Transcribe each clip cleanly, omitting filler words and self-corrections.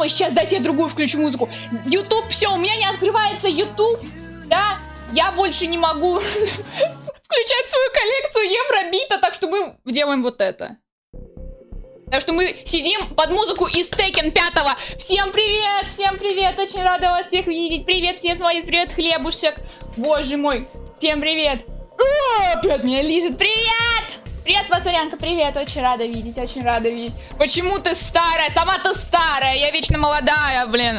дома. Сейчас дайте я другую включу музыку. YouTube, все, у меня не открывается YouTube. Да, я больше не могу включать свою коллекцию евробита, так что мы делаем вот это. Так что мы сидим под музыку из Tekken 5. Всем привет, очень рада вас всех видеть. Привет, все смотрят, привет, хлебушек. Боже мой, всем привет. Опять меня лижет, привет! Привет, Спасурянка, привет, очень рада видеть, очень рада видеть. Почему ты старая? Сама ты старая, я вечно молодая, блин.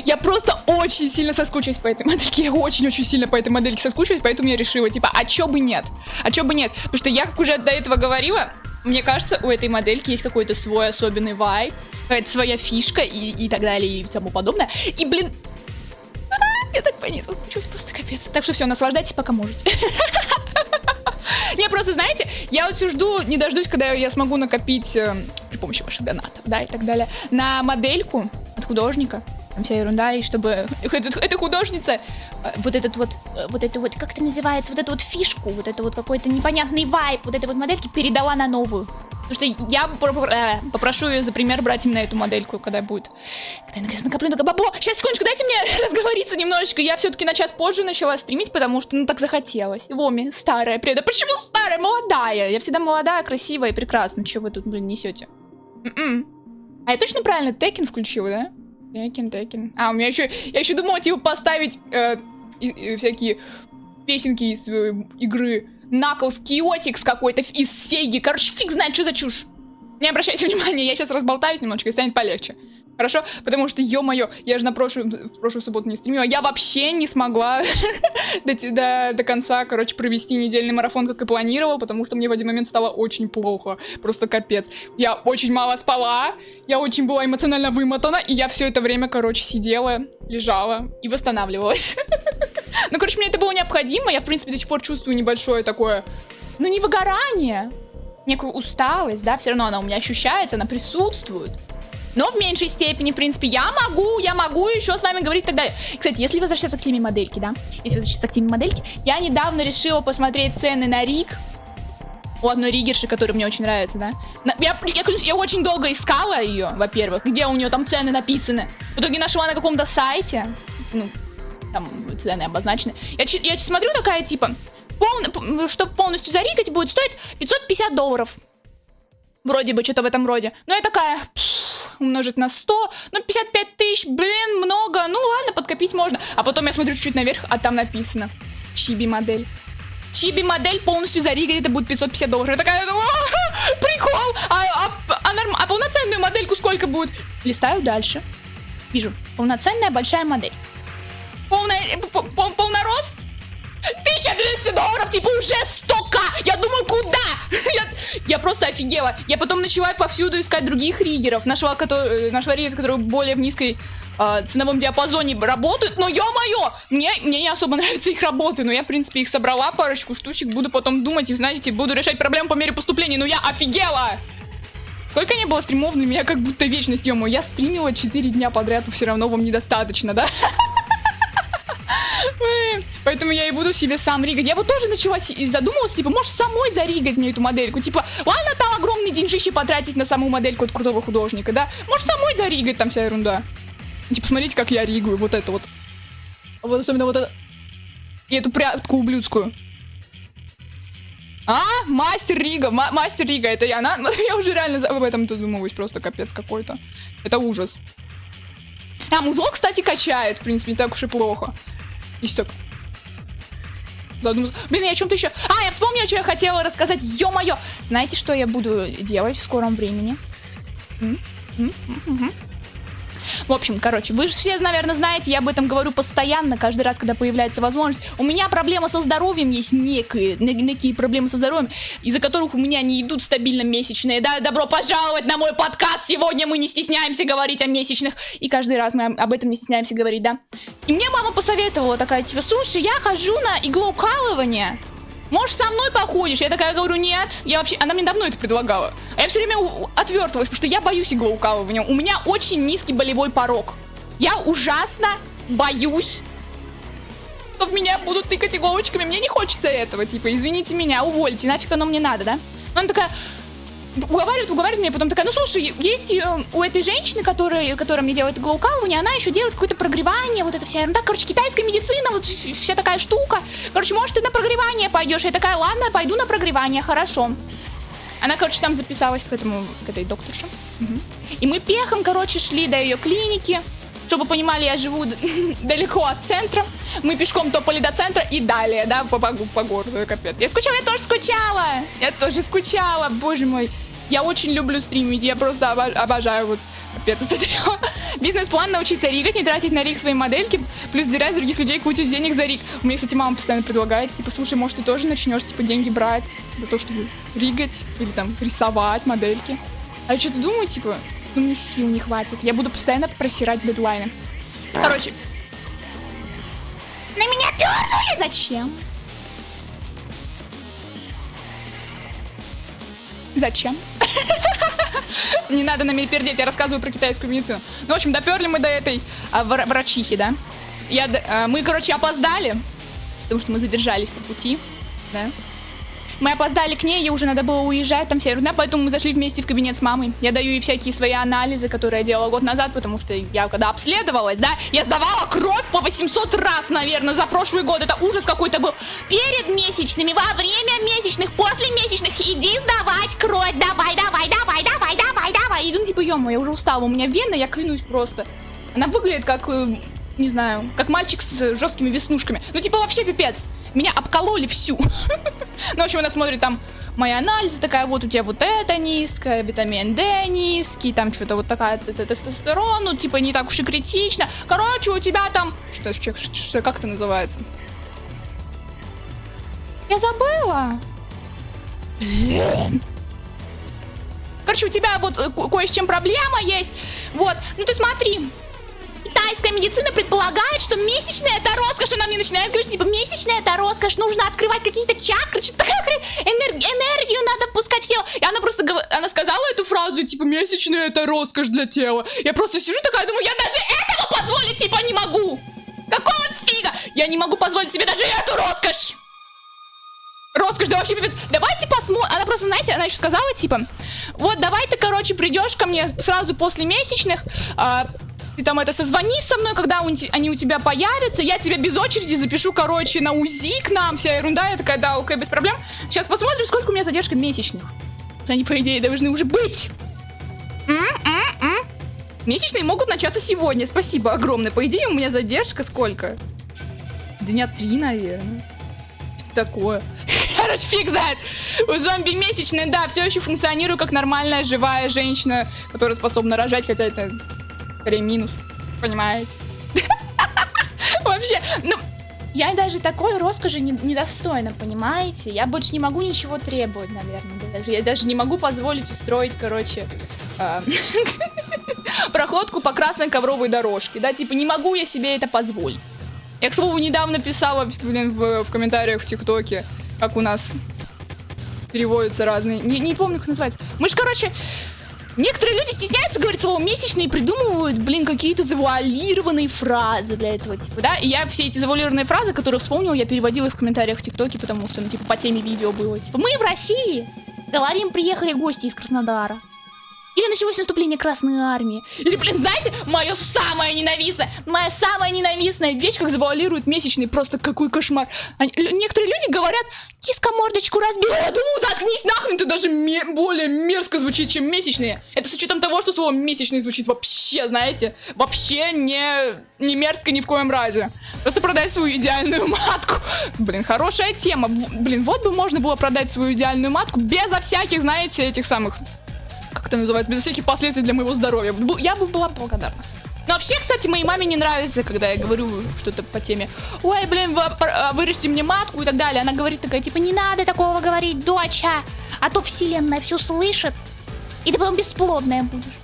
Я просто очень сильно соскучилась по этой модельке, я очень-очень сильно по этой модельке соскучилась, поэтому я решила, типа, а чё бы нет? А чё бы нет? Потому что я, как уже до этого говорила, мне кажется, у этой модельки есть какой-то свой особенный вайб, какая-то своя фишка и так далее, и тому подобное. И, блин, я так по ней соскучилась, просто капец. Так что все, наслаждайтесь, пока можете. Не, просто, знаете, я вот все жду, не дождусь, когда я смогу накопить при помощи ваших донатов, да, и так далее, на модельку от художника. Там вся ерунда, и чтобы эта художница, вот это вот, как это называется, вот эту вот фишку, вот это вот какой-то непонятный вайб, вот этой вот модельки передала на новую. Потому что я попрошу ее за пример брать именно эту модельку, когда будет. Когда я наконец накоплю на бабло. Сейчас, секундочку, дайте мне разговориться немножечко. Я все-таки на час позже начала стримить, потому что, ну, так захотелось. Воми, старая, преда. Почему старая? Молодая. Я всегда молодая, красивая и прекрасна. Чего вы тут, блин, несете? А я точно правильно Tekken включила, да? Tekken. А, у меня еще... Я еще думала, типа, поставить всякие песенки из игры Knuckles Chaotix какой-то из Сеги. Короче, фиг знает, что за чушь. Не обращайте внимания, я сейчас разболтаюсь немножечко и станет полегче. Хорошо? Потому что, ё-моё, я же в прошлую субботу не стримила. Я вообще не смогла до конца, короче, провести недельный марафон, как и планировала, потому что мне в один момент стало очень плохо. Просто капец. Я очень мало спала, я очень была эмоционально вымотана, и я все это время, короче, сидела, лежала и восстанавливалась. Ну, короче, мне это было необходимо. Я, в принципе, до сих пор чувствую небольшое такое, ну, не выгорание, некую усталость, да, все равно она у меня ощущается, она присутствует. Но в меньшей степени, в принципе, я могу еще с вами говорить и так далее. Кстати, если возвращаться к теме модельки, да, я недавно решила посмотреть цены на риг у одной ригерши, которая мне очень нравится, да. Я очень долго искала ее, во-первых, где у нее там цены написаны. В итоге нашла на каком-то сайте, ну, там цены обозначены. Я смотрю, такая, типа, что полностью заригать будет стоить $550. Вроде бы, что-то в этом роде. Но я такая, умножить на 100, ну 55 тысяч, блин, много. Ну ладно, подкопить можно. А потом я смотрю чуть-чуть наверх, а там написано Чиби модель. Чиби модель полностью заригать, это будет $550. Я такая, прикол. А полноценную модельку сколько будет? Листаю дальше. Вижу, полноценная большая модель. Полнорост? $1200, типа уже 100к. Я думаю, куда? Я просто офигела. Я потом начала повсюду искать других риггеров. Нашла риггер, который более в низкой ценовом диапазоне работают. Но ё-моё, мне не особо нравятся их работы. Но я, в принципе, их собрала, парочку штучек. Буду потом думать и, знаете, буду решать проблему по мере поступления. Но я офигела! Сколько не было стримов, для меня как будто вечность, ё-моё. Я стримила 4 дня подряд, и все равно вам недостаточно, да? Поэтому я и буду себе сам ригать. Я вот тоже начала задумываться, типа, может самой заригать мне эту модельку. Типа, ладно там огромные деньжищи потратить на саму модельку от крутого художника, да? Может самой заригать, там вся ерунда. Типа, смотрите, как я ригаю, вот это вот. Вот особенно вот это. И эту прядку ублюдскую. Мастер рига, мастер рига, это я. Я уже реально об этом задумываюсь, просто капец какой-то. Это ужас. Музло, кстати, качает, в принципе, не так уж и плохо. Если так. Блин, я о чем-то еще. Я вспомнила, что я хотела рассказать. Ё-моё! Знаете, что я буду делать в скором времени? В общем, короче, вы же все, наверное, знаете, я об этом говорю постоянно, каждый раз, когда появляется возможность. У меня проблема со здоровьем есть, некие проблемы со здоровьем, из-за которых у меня не идут стабильно месячные. Да, добро пожаловать на мой подкаст. Сегодня мы не стесняемся говорить о месячных. И каждый раз мы об этом не стесняемся говорить, да. И мне мама посоветовала, такая, типа, слушай, я хожу на иглоукалывание. Может, со мной походишь? Я такая говорю, нет. Она мне давно это предлагала. А я все время отвертывалась, потому что я боюсь иглоукалывания. У меня очень низкий болевой порог. Я ужасно боюсь, что в меня будут тыкать иголочками. Мне не хочется этого, типа, извините меня, увольте, нафиг оно мне надо, да? Она такая, уговаривает меня, потом такая, ну слушай, есть у этой женщины, которая мне делает иглоукалывание, она еще делает какое-то прогревание, вот это вся ерунда, короче, китайская медицина, вот вся такая штука, короче, может, ты на прогревание пойдешь? Я такая, ладно, пойду на прогревание, хорошо. Она, короче, там записалась к этой докторше. Угу. И мы пехом, короче, шли до ее клиники. Чтобы вы понимали, я живу далеко от центра. Мы пешком топали до центра и далее, да, по городу, капец. Я тоже скучала, боже мой. Я очень люблю стримить, я просто обожаю, вот, капец, это дело. Бизнес-план: научиться ригать, не тратить на риг свои модельки, плюс терять других людей кучу денег за риг. Мне, кстати, мама постоянно предлагает, типа, слушай, может, ты тоже начнешь, типа, деньги брать за то, чтобы ригать или там рисовать модельки. А я что-то думаю, типа, ну мне сил не хватит, я буду постоянно просирать дедлайны. Короче, на меня пернули, зачем? Зачем? Не надо на меня пердеть, я рассказываю про китайскую медицину. Ну, в общем, доперли мы до этой врачихи, да. Мы, короче, опоздали, потому что мы задержались по пути, да. Мы опоздали к ней, ей уже надо было уезжать, там вся ерунда, поэтому мы зашли вместе в кабинет с мамой. Я даю ей всякие свои анализы, которые я делала год назад, потому что я когда обследовалась, да, я сдавала кровь по 800 раз, наверное, за прошлый год. Это ужас какой-то был. Перед месячными, во время месячных, после месячных, иди сдавать кровь, давай. И ну, типа, ё-моё, я уже устала, у меня вена, я клянусь просто. Она выглядит как, не знаю, как мальчик с жесткими веснушками. Ну, типа, вообще пипец. Меня обкололи всю. Ну, в общем, она смотрит там мои анализы, такая, вот у тебя вот это низкое, витамин D низкий, там что-то вот такая тестостерон, ну, типа, не так уж и критично. Короче, у тебя там... Что, как это называется? Я забыла. Короче, у тебя вот кое с чем проблема есть. Вот, ну ты смотри. Китайская медицина предполагает, что месячная это роскошь. Она мне начинает говорить, типа, месячная это роскошь, нужно открывать какие-то чакры, что-то такая хрень, энергию надо пускать в тело. И она просто, она сказала эту фразу, типа, месячная это роскошь для тела. Я просто сижу такая, думаю, я даже этого позволить, типа, не могу. Какого фига? Я не могу позволить себе даже эту роскошь. Роскошь, да вообще пипец. Давайте посмотрим. Она просто, знаете, она еще сказала, типа, вот давай ты, короче, придешь ко мне сразу после месячных, ты там созвонись со мной, когда они у тебя появятся, я тебя без очереди запишу, короче, на УЗИ к нам, вся ерунда. Я такая, да, окей, без проблем. Сейчас посмотрим, сколько у меня задержка месячных. Они, по идее, должны уже быть. Месячные могут начаться сегодня, спасибо огромное. По идее, у меня задержка сколько? Дня 3, наверное. Что такое? Короче, фиг знает. У зомби месячные, да, все еще функционирую как нормальная живая женщина, которая способна рожать, хотя это... скорее минус, понимаете? Вообще, ну, я даже такой роскоши недостойна, понимаете? Я больше не могу ничего требовать, наверное. Я даже не могу позволить устроить, короче, проходку по красной ковровой дорожке, да? Типа, не могу я себе это позволить. Я, к слову, недавно писала, блин, в комментариях в ТикТоке, как у нас переводятся разные... Не помню, как называется. Мы ж, короче... Некоторые люди стесняются говорить слово месячные и придумывают, блин, какие-то завуалированные фразы для этого, типа, да? И я все эти завуалированные фразы, которые вспомнила, я переводила их в комментариях в ТикТоке, потому что, ну, типа, по теме видео было. Типа, мы в России говорим, приехали гости из Краснодара. Или началось наступление Красной Армии. Или, блин, знаете, моя самая ненавистная вещь, как завуалируют месячные. Просто какой кошмар. Некоторые люди говорят, киска мордочку разбила. Я думаю, заткнись нахрен, ты даже более мерзко звучит, чем месячные. Это с учетом того, что слово месячные звучит вообще, знаете, вообще не мерзко ни в коем разе. Просто продать свою идеальную матку. Блин, хорошая тема. Блин, вот бы можно было продать свою идеальную матку безо всяких, знаете, этих самых... Как это называется? Без всяких последствий для моего здоровья. Я бы была благодарна. Но вообще, кстати, моей маме не нравится, когда я говорю что-то по теме. Ой, блин, вырежьте мне матку и так далее. Она говорит такая, типа, не надо такого говорить, доча. А то вселенная все слышит. И ты потом бесплодная будешь.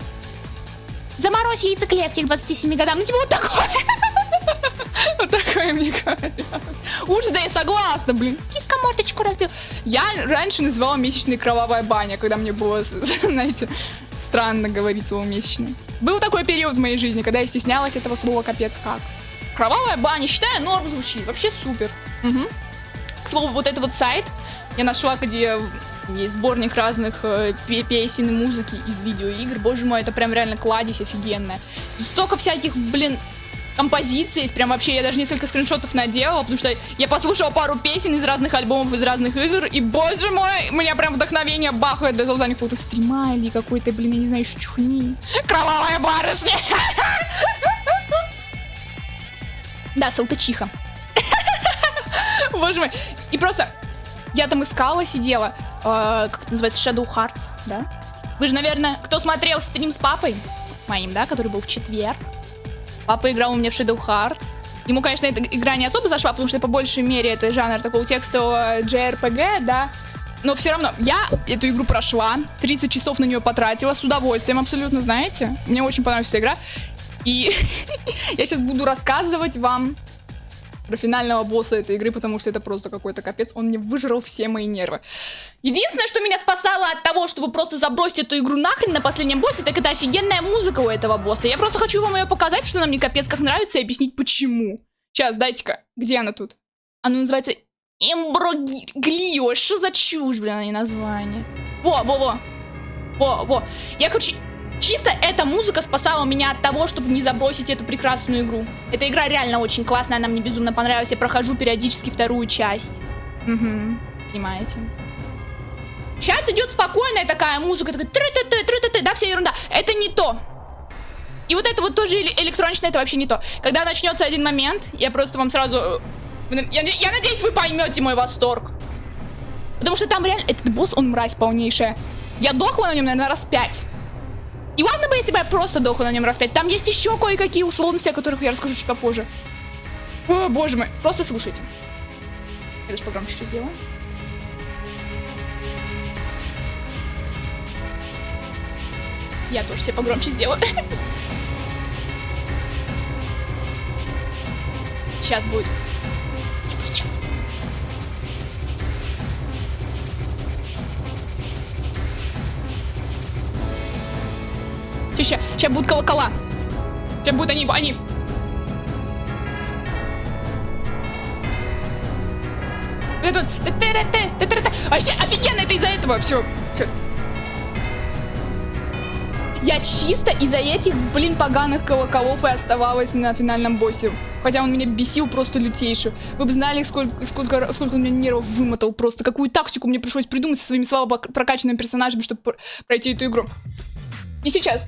Заморозь яйцеклетки к 27 годам. Ну, типа, вот такое. Вот такое мне говорят. Ужас, да я согласна, блин. Киска мордочку разбил. Я раньше называла месячные кровавая баня, когда мне было, знаете, странно говорить слово месячные. Был такой период в моей жизни, когда я стеснялась этого слова капец как. Кровавая баня, считаю, норм звучит. Вообще супер. Угу. К слову, вот этот вот сайт я нашла, где Есть сборник разных песен и музыки из видеоигр. Боже мой, это прям реально кладезь офигенная. Тут столько всяких, блин, композиций есть. Прям вообще, я даже несколько скриншотов наделала, потому что я послушала пару песен из разных альбомов, из разных игр. И, боже мой, меня прям вдохновение бахает до создания какого-то стрима или какой-то, блин, я не знаю, еще чухни. Кровавая барышня! Да, салтычиха. Боже мой. И просто я там искала, сидела. Как это называется? Shadow Hearts, да? Вы же, наверное, кто смотрел стрим с папой моим, да, который был в четверг. Папа играл у меня в Shadow Hearts. Ему, конечно, эта игра не особо зашла, потому что по большей мере это жанр такого текстового JRPG, да. Но все равно, я эту игру прошла, 30 часов на нее потратила, с удовольствием абсолютно, знаете. Мне очень понравилась эта игра. И я сейчас буду рассказывать вам про финального босса этой игры, потому что это просто какой-то капец. Он мне выжрал все мои нервы. Единственное, что меня спасало от того, чтобы просто забросить эту игру нахрен на последнем боссе, так это офигенная музыка у этого босса. Я просто хочу вам ее показать, что она мне капец как нравится, и объяснить почему. Сейчас, дайте-ка. Где она тут? Она называется Имброглио. Что за чушь, блин, а не название? Во. Я, короче... Чисто эта музыка спасала меня от того, чтобы не забросить эту прекрасную игру. Эта игра реально очень классная, она мне безумно понравилась. Я прохожу периодически вторую часть. Угу, понимаете. Сейчас идет спокойная такая музыка, такая тры-ты-ты, да, вся ерунда. Это не то. И вот это вот тоже электроничное, это вообще не то. Когда начнется один момент, я просто вам сразу... Я надеюсь, вы поймете мой восторг. Потому что там реально... Этот босс, он мразь полнейшая. Я дохла на нем, наверное, раз 5. И ладно бы, если бы я просто дохла на нем раз 5. Там есть еще кое-какие условности, о которых я расскажу чуть попозже. О, боже мой. Просто слушайте. Я даже погромче чуть сделаю. Я тоже себе погромче сделаю. Сейчас будет. Сейчас будут колокола. Сейчас будут они. Это вообще офигенно, это из-за этого. Все. Я чисто из-за этих, блин, поганых колоколов и оставалась на финальном боссе. Хотя он меня бесил просто лютейше. Вы бы знали, сколько он меня нервов вымотал просто. Какую тактику мне пришлось придумать со своими слабо прокачанными персонажами, чтобы пройти эту игру. И сейчас.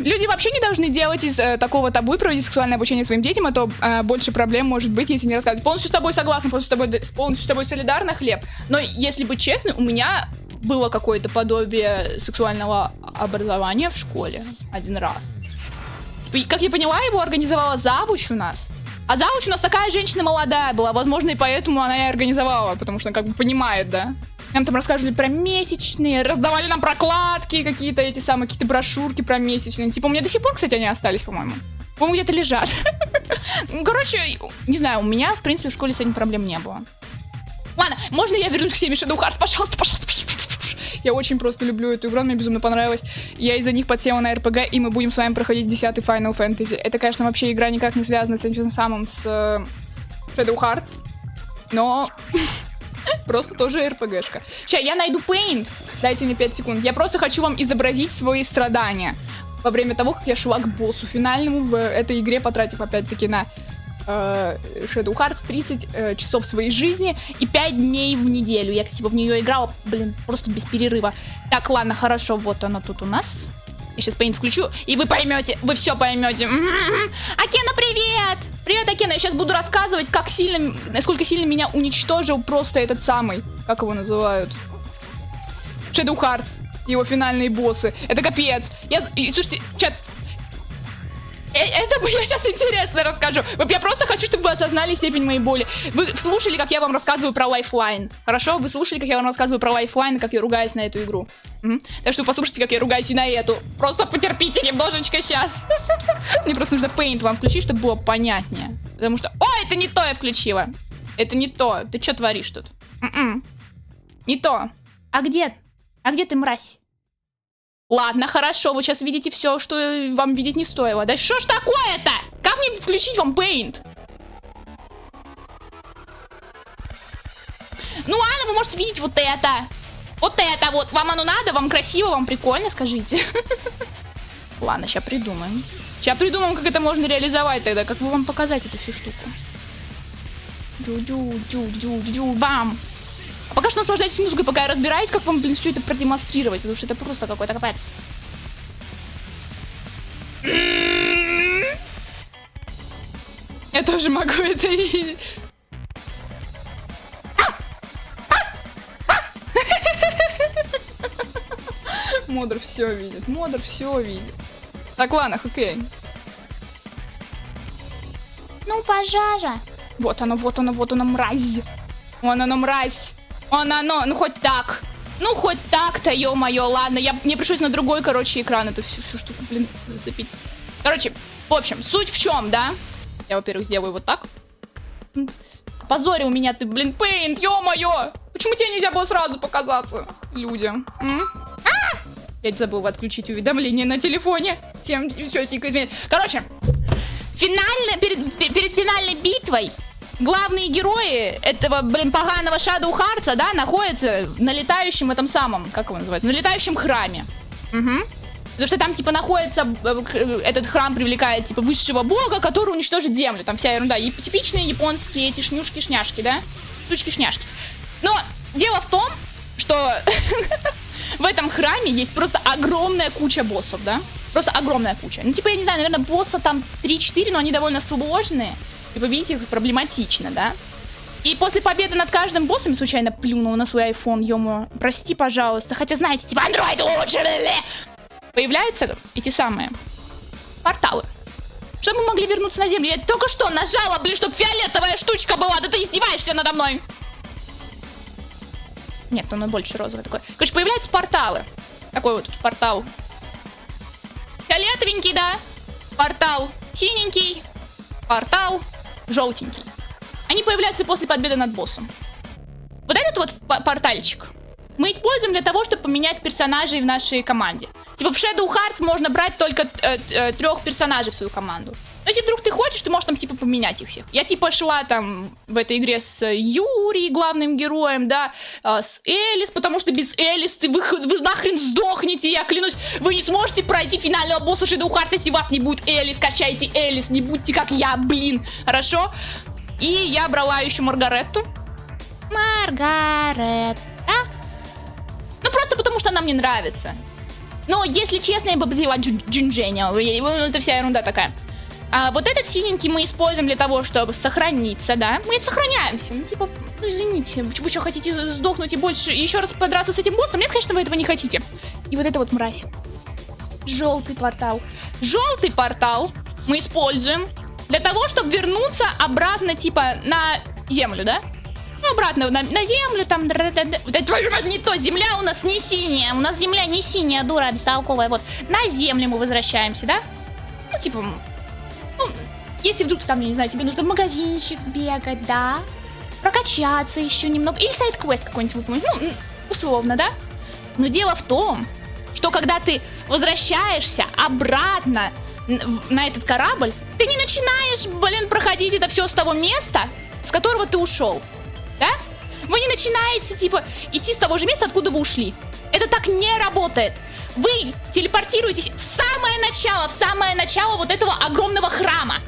Люди вообще не должны делать из такого табу и проводить сексуальное обучение своим детям, а то больше проблем может быть, если не рассказывать. Полностью с тобой согласна, полностью с тобой солидарна, Хлеб. Но если быть честной, у меня было какое-то подобие сексуального образования в школе один раз. И, как я поняла, его организовала завуч у нас. А завуч у нас такая женщина молодая была, возможно, и поэтому она и организовала, потому что она как бы понимает, да? Нам там рассказывали про месячные, раздавали нам прокладки, какие-то эти самые, какие-то брошюрки про месячные. Типа, у меня до сих пор, кстати, они остались, по-моему. По-моему, где-то лежат. Ну, короче, не знаю, у меня, в принципе, в школе с этим проблем не было. Ладно, можно я вернусь к теме Shadow Hearts? Пожалуйста. Я очень просто люблю эту игру, мне безумно понравилась. Я из-за них подсела на RPG, и мы будем с вами проходить 10-й Final Fantasy. Это, конечно, вообще игра никак не связана с этим самым, с Shadow Hearts. Но... Просто тоже РПГшка. Сейчас, я найду Paint. Дайте мне 5 секунд. Я просто хочу вам изобразить свои страдания во время того, как я шла к боссу финальному в этой игре, потратив опять-таки на Shadow Hearts 30 часов своей жизни и 5 дней в неделю. Я типа в нее играла, блин, просто без перерыва. Так, ладно, хорошо, вот она тут у нас. Я сейчас Paint включу, и вы поймете, вы все поймете. Акена, привет! Привет, Акена, я сейчас буду рассказывать, как сильно, насколько сильно меня уничтожил просто этот самый, как его называют? Shadow Hearts, его финальные боссы. Это капец. Слушайте, чат, это я сейчас интересно расскажу. Я просто хочу, чтобы вы осознали степень моей боли. Вы слушали, как я вам рассказываю про Lifeline? Хорошо? Вы слушали, как я вам рассказываю про Lifeline, и как я ругаюсь на эту игру? Так что послушайте, как я ругаюсь и на эту. Просто потерпите немножечко сейчас. Мне просто нужно Paint вам включить, чтобы было понятнее. Потому что... О, это не то я включила. Это не то. Ты что творишь тут? Не то. А где? А где ты, мразь? Ладно, хорошо, вы сейчас видите все, что вам видеть не стоило. Да что ж такое-то? Как мне включить вам Paint? Ну ладно, вы можете видеть вот это. Вот это вот. Вам оно надо? Вам красиво? Вам прикольно? Скажите. Ладно, сейчас придумаем. Сейчас придумаем, как это можно реализовать тогда. Как бы вам показать эту всю штуку. Бам! А пока что наслаждайтесь музыкой, пока я разбираюсь, как вам, блин, все это продемонстрировать. Потому что это просто какой-то капец. Я тоже могу это видеть. Модер все видит. Модер все видит. Так, ладно, окей. Ну, пожара. Вот оно, мразь. Вон оно, мразь. Вон оно, ну хоть так. Ну, хоть так-то, ё-моё, ладно. Мне пришлось на другой, короче, экран эту всю штуку, блин, зацепить. Короче, в общем, суть в чем, да? Я, во-первых, сделаю вот так. Позорил меня ты, блин, Paint, ё-моё. Почему тебе нельзя было сразу показаться людям? Я забыл отключить уведомления на телефоне. Всем все тихо изменить. Короче, перед финальной битвой главные герои этого, блин, поганого Shadow Hearts, да, находятся на летающем этом самом, как его называют, на летающем храме. Угу. Потому что там, типа, находится, этот храм привлекает, типа, высшего бога, который уничтожит землю. Там вся ерунда. Типичные японские эти шнюшки-шняшки, да? Штучки-шняшки. Но дело в том, что в этом храме есть просто огромная куча боссов, да? Просто огромная куча. Ну, типа, я не знаю, наверное, босса там 3-4, но они довольно сложные. И победить их проблематично, да? И после победы над каждым боссом случайно плюнул на свой iPhone, ё-моё. Прости, пожалуйста. Хотя, знаете, типа, Android лучше. Появляются эти самые порталы. Чтобы мы могли вернуться на землю. Я только что нажала, блин, чтобы фиолетовая штучка была. Да ты издеваешься надо мной. Нет, оно больше розовое такое. Короче, появляются порталы. Такой вот портал. Фиолетовенький, да. Портал синенький. Портал желтенький. Они появляются после победы над боссом. Вот этот вот портальчик мы используем для того, чтобы поменять персонажей в нашей команде. Типа в Shadow Hearts можно брать только 3 персонажей в свою команду. Но если вдруг ты хочешь, ты можешь там типа поменять их всех. Я типа шла там в этой игре с Юри, главным героем, да, с Элис, потому что без Элис вы нахрен сдохнете, я клянусь. Вы не сможете пройти финального босса Shadow Hearts, если у вас не будет Элис. Качайте Элис, не будьте как я, блин, хорошо? И я брала еще Маргаретту. Маргаретта. Ну просто потому что она мне нравится. Но если честно, я бы взяла Джиндженя. Это вся ерунда такая. А вот этот синенький мы используем для того, чтобы сохраниться, да? Мы сохраняемся. Ну, типа, ну извините, вы что, хотите сдохнуть и больше, и еще раз подраться с этим боссом? Нет, конечно, вы этого не хотите. И вот это вот мразь. Желтый портал. Желтый портал мы используем для того, чтобы вернуться обратно, типа, на землю, да? Ну, обратно на землю, там... Да твою мать, не то, земля у нас не синяя. У нас земля не синяя, дура бестолковая. Вот, на землю мы возвращаемся, да? Ну, типа... Ну, если вдруг там, я не знаю, тебе нужно в магазинчик сбегать, да? Прокачаться еще немного. Или сайд-квест какой-нибудь выполнить. Ну, условно, да? Но дело в том, что когда ты возвращаешься обратно на этот корабль, ты не начинаешь, блин, проходить это все с того места, с которого ты ушел. Да? Вы не начинаете, типа, идти с того же места, откуда вы ушли. Это так не работает. Вы телепортируетесь в самое начало вот этого огромного храма.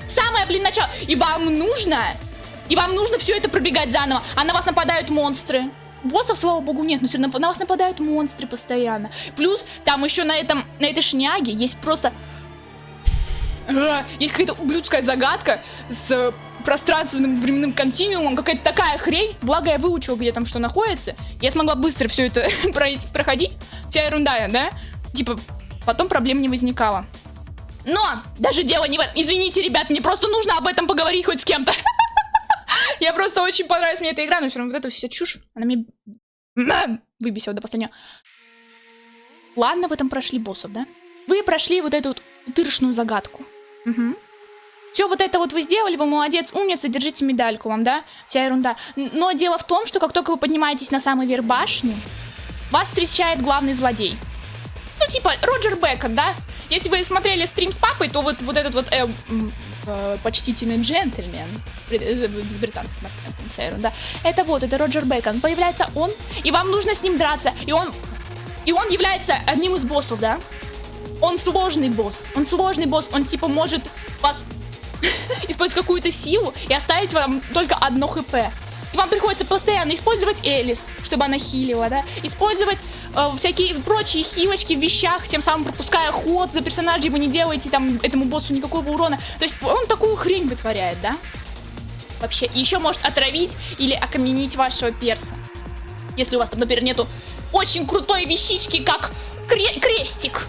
Самое, блин, начало. И вам нужно все это пробегать заново. А на вас нападают монстры. Боссов, слава богу, нет, но все равно на вас нападают монстры постоянно. Плюс там еще на этой шняге есть просто... Есть какая-то ублюдская загадка с пространственным временным континуумом, какая-то такая хрень. Благо я выучила, где там что находится. Я смогла быстро все это проходить. Вся ерунда, да? Типа, потом проблем не возникало. Но даже дело не в этом. Извините, ребят, мне просто нужно об этом поговорить хоть с кем-то. Я просто очень понравилась мне эта игра, но все равно вот эта вся чушь, она мне выбесила до последнего. Ладно, в этом прошли боссов, да? Вы прошли вот эту вот утырочную загадку. Угу. Все вот это вот вы сделали, вы молодец, умница, держите медальку вам, да? Вся ерунда. Но дело в том, что как только вы поднимаетесь на самый верх башни, вас встречает главный злодей. Ну, типа, Роджер Бекон, да? Если вы смотрели стрим с папой, то вот этот вот почтительный джентльмен с британским акцентом, вся ерунда. Это Роджер Бейкон. Появляется он, и вам нужно с ним драться. И он является одним из боссов, да? Он сложный босс. Он типа может вас использовать какую-то силу и оставить вам только одно хп. И вам приходится постоянно использовать Элис, чтобы она хилила, да? Использовать всякие прочие хилочки в вещах, тем самым пропуская ход за персонажей, вы не делаете там этому боссу никакого урона. То есть он такую хрень вытворяет, да? Вообще. И еще может отравить или окаменить вашего перса. Если у вас там, например, нету очень крутой вещички, как крестик.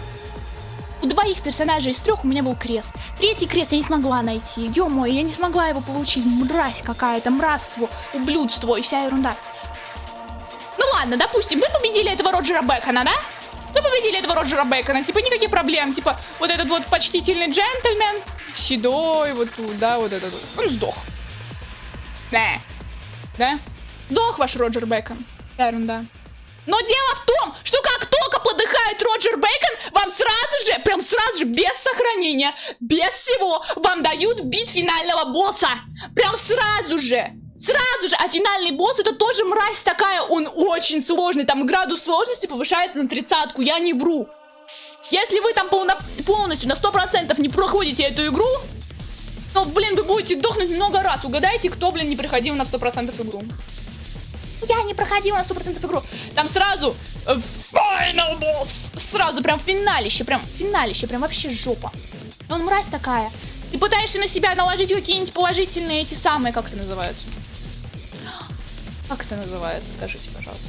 У двоих персонажей из 3 у меня был крест. 3-й крест я не смогла найти. Ё-моё, я не смогла его получить. Мразь какая-то, мразство, ублюдство и вся ерунда. Ну ладно, допустим, вы победили этого Роджера Бекона, да? Вы победили этого Роджера Бекона, типа никаких проблем. Типа вот этот вот почтительный джентльмен, седой, вот тут, да, вот этот вот. Он сдох. Да? Сдох ваш Роджер Бекон. Вся ерунда. Но дело в том, что как только подыхает Роджер Бейкон, вам сразу же, без сохранения, без всего, вам дают бить финального босса. Прям сразу же. А финальный босс это тоже мразь такая, он очень сложный, там градус сложности повышается на 30-ку, я не вру. Если вы там полностью на 100% не проходите эту игру, то, блин, вы будете дохнуть много раз. Угадайте, кто, блин, не проходил на 100% игру. Я не проходила на 100% игру. Там сразу Final Boss. Сразу прям финалище, прям вообще жопа. Он мразь такая. Ты пытаешься на себя наложить какие-нибудь положительные эти самые, как это называется? Как это называется, скажите, пожалуйста.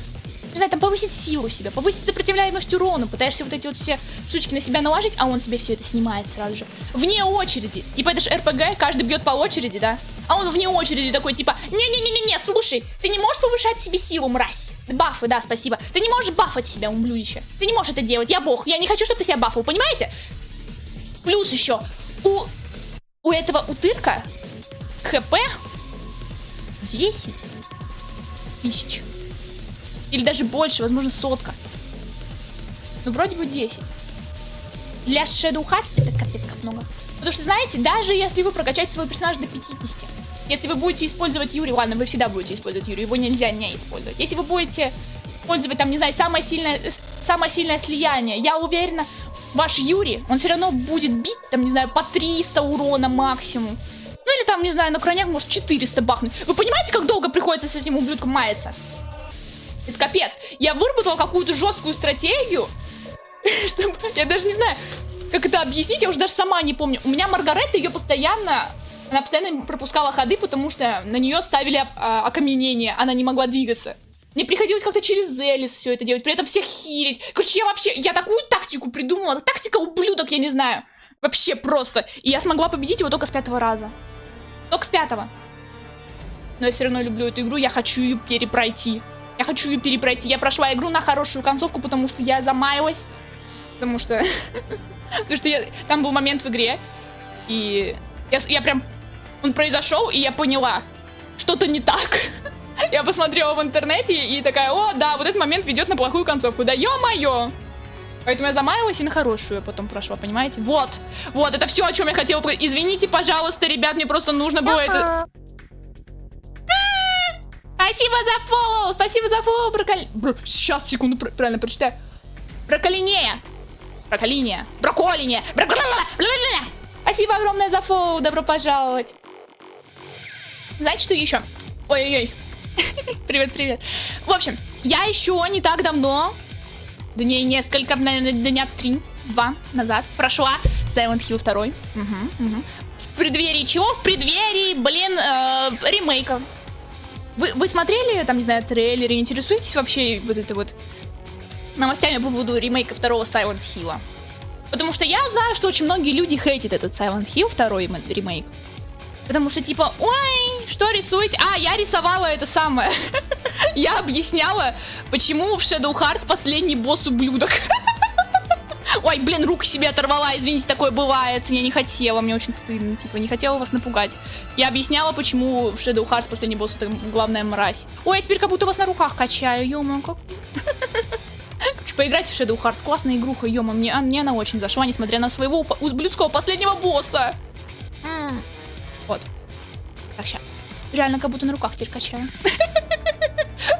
Не знаю, там повысить силу себя, повысить сопротивляемость урону. Пытаешься вот эти вот все штучки на себя наложить, а он тебе все это снимает сразу же. Вне очереди. Типа это же РПГ, каждый бьет по очереди, да? А он вне очереди такой, типа, не-не-не-не, слушай, ты не можешь повышать себе силу, мразь. Бафы, да, спасибо. Ты не можешь бафать себя, ублюдище. Ты не можешь это делать, я бог. Я не хочу, чтобы ты себя бафал, понимаете? Плюс еще, у этого утырка ХП 10 тысяч. Или даже больше, возможно, 100. Ну, вроде бы 10. Для Shadow Hearts это капец как много. Потому что, знаете, даже если вы прокачаете свой персонаж до 50, если вы будете использовать Юри, ладно, вы всегда будете использовать Юри, его нельзя не использовать. Если вы будете использовать, там, не знаю, самое сильное слияние, я уверена, ваш Юри, он все равно будет бить, там, не знаю, по 300 урона максимум. Ну, или там, не знаю, на кронях может 400 бахнуть. Вы понимаете, как долго приходится с этим ублюдком маяться? Это капец. Я выработала какую-то жесткую стратегию, чтобы... Я даже не знаю, как это объяснить, я уже даже сама не помню. У меня Маргаретта, она постоянно пропускала ходы, потому что на нее ставили окаменение, она не могла двигаться. Мне приходилось как-то через Элис все это делать, при этом всех хилить. Короче, я такую тактику придумала, тактика ублюдок, я не знаю. Вообще просто. И я смогла победить его только с 5-го раза. Только с 5-го. Но я все равно люблю эту игру, я хочу ее перепройти. Я прошла игру на хорошую концовку, потому что я замаялась. Потому что там был момент в игре. И я прям... Он произошел, и я поняла, что-то не так. Я посмотрела в интернете и такая, о, да, вот этот момент ведет на плохую концовку. Да ё-моё! Поэтому я замаялась и на хорошую потом прошла, понимаете? Вот, это все, о чем я хотела. Извините, пожалуйста, ребят, мне просто нужно было это... Спасибо за фоллоу, Сейчас, секунду, правильно прочитаю. Броколинея. Спасибо огромное за фоллоу, добро пожаловать. Знаете, что еще? Ой-ой-ой. Привет. В общем, я еще не так давно, дней несколько, наверное, дня 3-2 назад прошла Silent Hill 2. В преддверии чего? В преддверии, ремейка. Вы смотрели, там, не знаю, трейлеры, интересуетесь вообще вот это вот новостями по поводу ремейка 2-го Silent Hill? Потому что я знаю, что очень многие люди хейтят этот Silent Hill 2 ремейк. Потому что типа, ой, что рисуете? Я рисовала это самое. Я объясняла, почему в Shadow Hearts последний босс ублюдок. Ой, блин, руку себе оторвала, извините, такое бывает. Я не хотела, мне очень стыдно, типа, не хотела вас напугать. Я объясняла, почему в Shadow Hearts последний босс это главная мразь. Ой, я теперь как будто вас на руках качаю, ё-моё, как... Поиграйте в Shadow Hearts, классная игруха, ё-моё, мне она очень зашла, несмотря на своего ублюдского последнего босса. Так, сейчас. Реально, как будто на руках теперь качаю.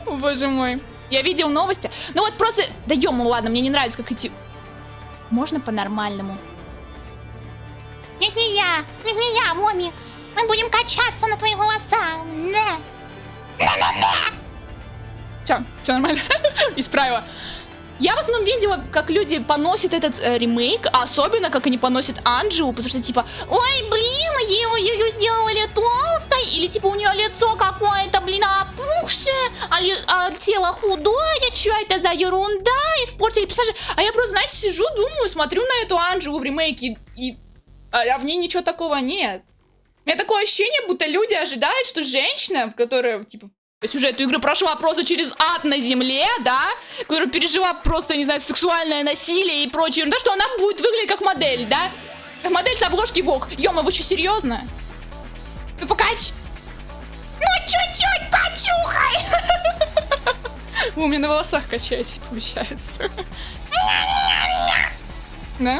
Боже мой. Я видел новости. Ну вот просто... Да ё-мо, ладно, мне не нравится, как эти... Можно по-нормальному? Нет, не я, Моми. Мы будем качаться на твоих волосах. Все нормально. Исправила. Я в основном видела, как люди поносят этот ремейк, а особенно, как они поносят Анджелу, потому что типа, ой, блин, ее сделали толстой, или типа у нее лицо какое-то, блин, опухшее, а тело худое, что это за ерунда, испортили персонажа. А я просто, знаете, сижу, думаю, смотрю на эту Анджелу в ремейке, а в ней ничего такого нет. У меня такое ощущение, будто люди ожидают, что женщина, которая, типа, сюжет игры прошла просто через ад на земле, да, которая пережила просто, не знаю, сексуальное насилие и прочее, да, что она будет выглядеть как модель, да? Как модель с обложки Vogue. Ё-мо, вы что, серьезно? Ну, покач. Ну, чуть-чуть почухай. У меня на волосах качаюсь, получается. Да?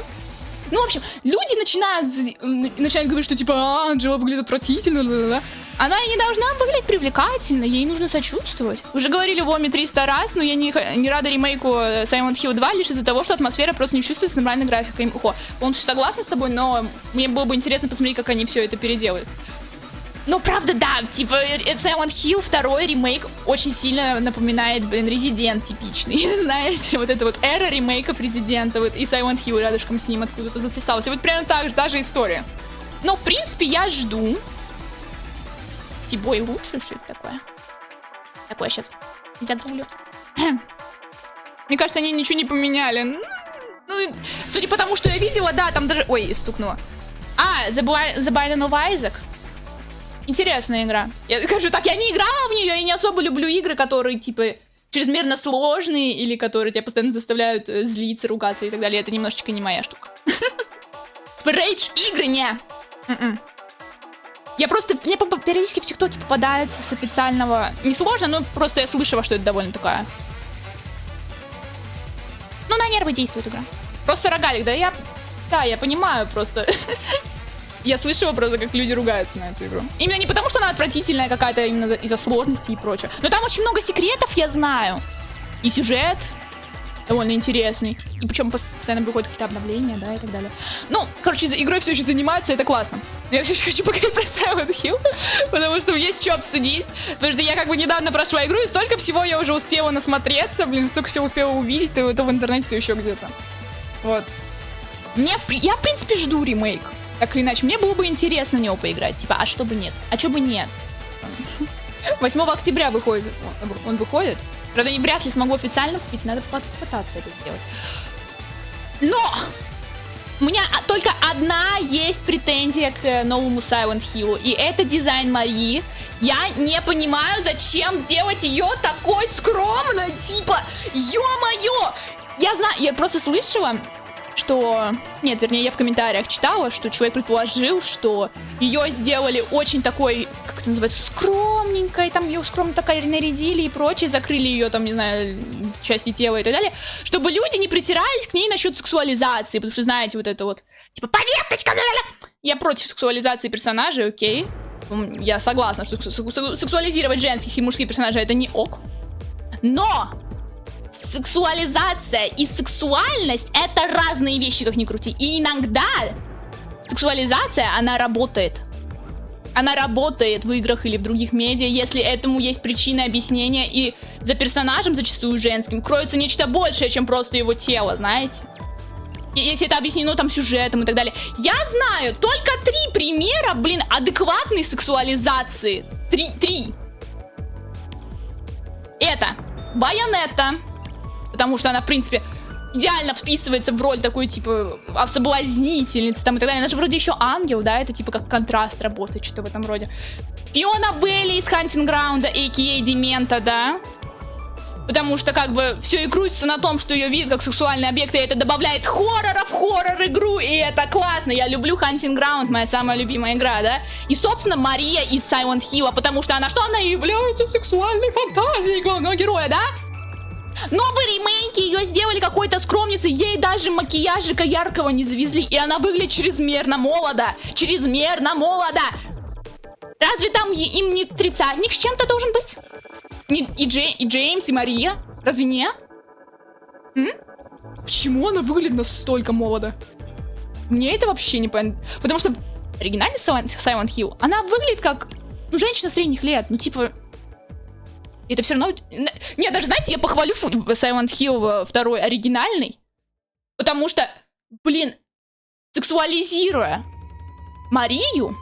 Ну, в общем, люди начинают говорить, что типа, Анджела выглядит отвратительно, она не должна выглядеть привлекательно, ей нужно сочувствовать. Уже говорили в Оме 300 раз, но я не рада ремейку Silent Hill 2 лишь из-за того, что атмосфера просто не чувствуется с нормальной графикой. Полностью согласна с тобой, но мне было бы интересно посмотреть, как они все это переделают. Но правда, да, типа Silent Hill 2 ремейк очень сильно напоминает, блин, Resident типичный. Знаете, вот это вот эра ремейков Resident, вот и Silent Hill рядышком с ним откуда-то затесался. Вот прямо так же, даже история. Но в принципе я жду. Тибой лучше, что это такое? Такое сейчас задрулю. Мне кажется, они ничего не поменяли. Ну, судя по тому, что я видела, да, там даже... Ой, стукнула. The Binding of Isaac. Интересная игра. Я скажу так, я не играла в нее, и не особо люблю игры, которые, типа, чрезмерно сложные, или которые тебя постоянно заставляют злиться, ругаться и так далее. Это немножечко не моя штука. Рейдж игры не. Я просто, мне периодически в ТикТоке попадается с официального... Не сложно, но просто я слышала, что это довольно такая... Ну, на нервы действует игра. Просто рогалик, да, я понимаю просто. Я слышала просто, как люди ругаются на эту игру. Именно не потому, что она отвратительная какая-то, именно из-за сложности и прочее. Но там очень много секретов, я знаю. И сюжет довольно интересный. И причем постоянно выходят какие-то обновления, да, и так далее. Ну, короче, игрой все еще занимаются, это классно. Я все еще хочу поговорить про Silent Hill, потому что есть что обсудить. Потому что я как бы недавно прошла игру, и столько всего я уже успела насмотреться, блин, столько всего успела увидеть, то в интернете, то еще где-то. Вот. Я, в принципе, жду ремейк. Так или иначе, мне было бы интересно в него поиграть. Типа, а что бы нет? А что бы нет? 8 октября выходит. Он выходит. Правда, я вряд ли смогу официально купить. Надо попытаться это сделать. Но! У меня только одна есть претензия к новому Silent Hill. И это дизайн Марии. Я не понимаю, зачем делать ее такой скромной. Типа, ё-моё! Я знаю, я просто слышала, что... Нет, вернее, я в комментариях читала, что человек предположил, что ее сделали очень такой, как это называется, скромненькой, там ее скромно такая нарядили и прочее, закрыли ее там, не знаю, части тела и так далее, чтобы люди не притирались к ней насчет сексуализации, потому что, знаете, вот это вот, типа, повесточка, ля-ля-ля. Я против сексуализации персонажей, окей. Я согласна, что сексуализировать женских и мужских персонажей это не ок. Но... Сексуализация и сексуальность — это разные вещи, как ни крути. И иногда сексуализация, она работает. Она работает в играх или в других медиа, если этому есть причина, объяснение. И за персонажем, зачастую женским, кроется нечто большее, чем просто его тело, знаете. И если это объяснено там сюжетом и так далее. Я знаю только 3 примера, блин, адекватной сексуализации. 3. Это Байонетта. Потому что она, в принципе, идеально вписывается в роль такой, типа, соблазнительницы там и так далее. Она же вроде еще ангел, да? Это типа как контраст работает, что-то в этом роде. Фиона Белли из Hunting Ground, а.к.а. Демента, да? Потому что, как бы, все и крутится на том, что ее видят как сексуальный объект, и это добавляет хоррора в хоррор-игру, и это классно. Я люблю Hunting Ground, моя самая любимая игра, да? И, собственно, Мария из Silent Hill, потому что она что? Она является сексуальной фантазией главного героя, да? Но в ремейке ее сделали какой-то скромницей, ей даже макияжика яркого не завезли, и она выглядит чрезмерно молодо. Чрезмерно молодо. Разве там им не тридцатник с чем-то должен быть? И Джеймс, и Мария? Разве не? Почему она выглядит настолько молодо? Мне это вообще не понятно. Потому что оригинальный Silent Hill, она выглядит как женщина средних лет. Ну, типа... Это все равно... Не, даже, знаете, я похвалю Silent Hill 2 оригинальный. Потому что, блин, сексуализируя Марию,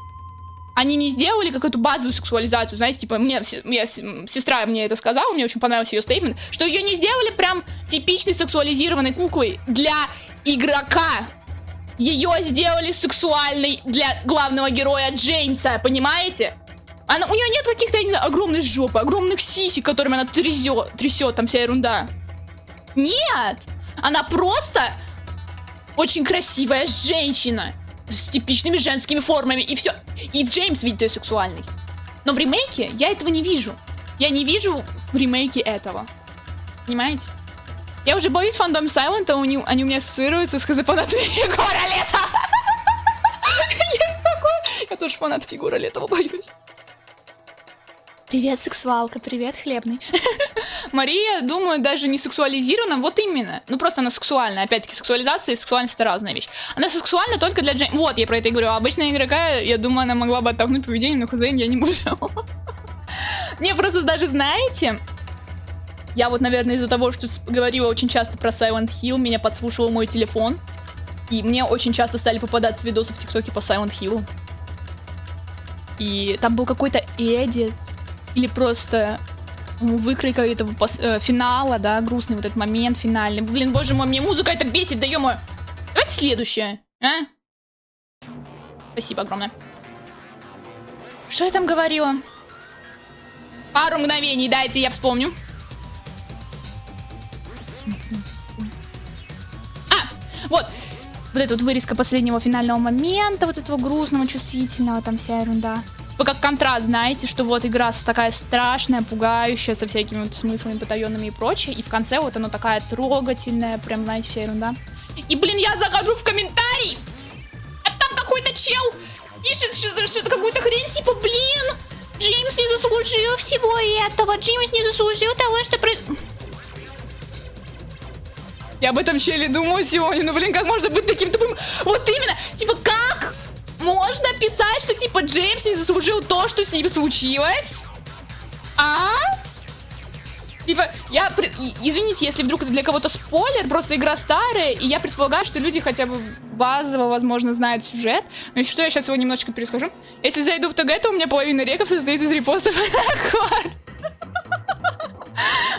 они не сделали какую-то базовую сексуализацию. Знаете, типа, сестра мне это сказала, мне очень понравился ее стейтмент, что ее не сделали прям типичной сексуализированной куклой для игрока. Ее сделали сексуальной для главного героя Джеймса, понимаете? У нее нет каких-то, я не знаю, огромной жопы, огромных сисек, которыми она трясет, там вся ерунда. Нет! Она просто очень красивая женщина с типичными женскими формами, и все. И Джеймс видит ее сексуальной. Но в ремейке я этого не вижу. Я не вижу в ремейке этого. Понимаете? Я уже боюсь фандом Сайлента, они у меня ассоциируются с ХЗ-фанатами Егора Летова. Есть такое. Я тоже фанат Егора Летова, боюсь. Привет, сексуалка, привет, хлебный. Мария, думаю, даже не сексуализирована, вот именно. Ну, просто она сексуальная. Опять-таки, сексуализация и сексуальность — это разная вещь. Она сексуальна только для Джеймса. Вот, я про это и говорю. Обычная игрока, я думаю, она могла бы оттолкнуть поведением, но хозяин я не могу. Не, просто даже, знаете... Я вот, наверное, из-за того, что говорила очень часто про Silent Hill, меня подслушивал мой телефон. И мне очень часто стали попадаться видосы в ТикТоке по Silent Hill. И там был какой-то эдит. Или просто выкройка этого финала, да, грустный вот этот момент финальный. Блин, боже мой, мне музыка это бесит, да ё-моё. Давайте следующее, а? Спасибо огромное. Что я там говорила? Пару мгновений дайте, я вспомню. Вот эта вот вырезка последнего финального момента, вот этого грустного, чувствительного, там вся ерунда. Типа как контраст, знаете, что вот игра такая страшная, пугающая, со всякими вот смыслами потаенными и прочее, и в конце вот она такая трогательная, прям, знаете, вся ерунда. И, блин, я захожу в комментарий, а там какой-то чел пишет что-то, какую-то хрень, типа, блин, Джеймс не заслужил всего этого, Джеймс не заслужил того, что происходит. Я об этом челе думаю сегодня, ну, блин, как можно быть таким тупым? Вот именно, типа, как можно писать, что, типа, Джеймс не заслужил то, что с ним случилось? А? Типа, извините, если вдруг это для кого-то спойлер, просто игра старая, и я предполагаю, что люди хотя бы базово, возможно, знают сюжет. Но если что, я сейчас его немножечко перескажу. Если зайду в ТГ, то у меня половина реков состоит из репостов.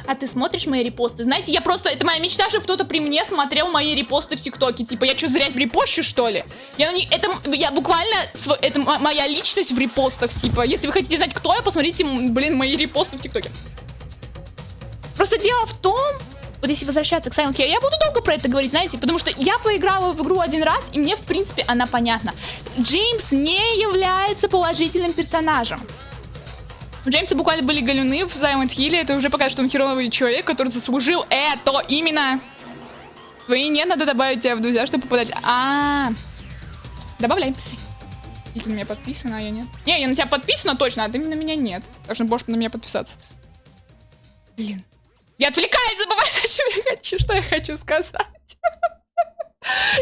А ты смотришь мои репосты? Знаете, я просто... Это моя мечта, чтобы кто-то при мне смотрел мои репосты в ТикТоке. Типа, я что, зря репощу, что ли? Я буквально... Это моя личность в репостах. Типа, если вы хотите знать, кто я, посмотрите, блин, мои репосты в ТикТоке. Просто дело в том... Вот если возвращаться к Silent Hill, я буду долго про это говорить, знаете, потому что я поиграла в игру один раз, и мне, в принципе, она понятна. Джеймс не является положительным персонажем. У Джеймса буквально были галюны в Silent Hill, это уже показывает, что он херовый человек, который заслужил это именно. Вы нет, надо добавить тебя в друзья, чтобы попадать. Добавляй. Или ты на меня подписана, а я нет. Не, я на тебя подписана точно, а ты на меня нет. Так что можешь на меня подписаться. Блин. Я отвлекаюсь, забываю, что я хочу сказать.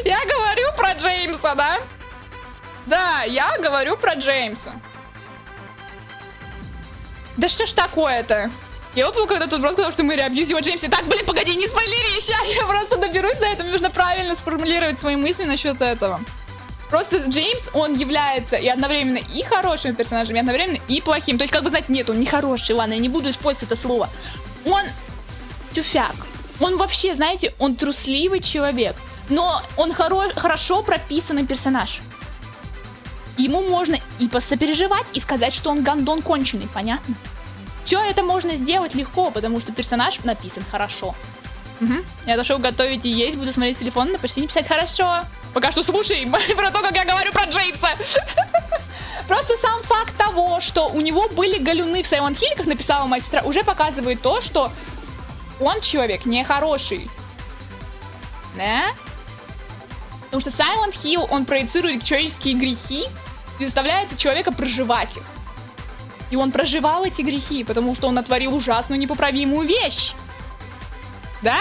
Я говорю про Джеймса, да? Да, я говорю про Джеймса. Да что ж такое-то? Я помню, когда тут просто сказал, что мы реабьюзим Джеймса. Так, блин, погоди, не спойлери, сейчас я просто доберусь до этого. Нужно правильно сформулировать свои мысли насчет этого. Просто Джеймс, он является и одновременно и хорошим персонажем, и одновременно и плохим. То есть, как бы, знаете, нет, он не хороший, ладно, я не буду использовать это слово. Он тюфяк. Он вообще, знаете, он трусливый человек. Но он хорошо прописанный персонаж. Ему можно и посопереживать, и сказать, что он гандон конченый, понятно? Все это можно сделать легко, потому что персонаж написан хорошо. Угу. Я дошел готовить и есть, буду смотреть с телефона, но почти не писать хорошо. Пока что слушай про то, как я говорю про Джеймса. Просто сам факт того, что у него были галюны в Silent Hill, как написала моя сестра, уже показывает то, что он человек нехороший. Да? Потому что Silent Hill, он проецирует человеческие грехи и заставляет человека проживать их. И он проживал эти грехи, потому что он натворил ужасную непоправимую вещь. Да?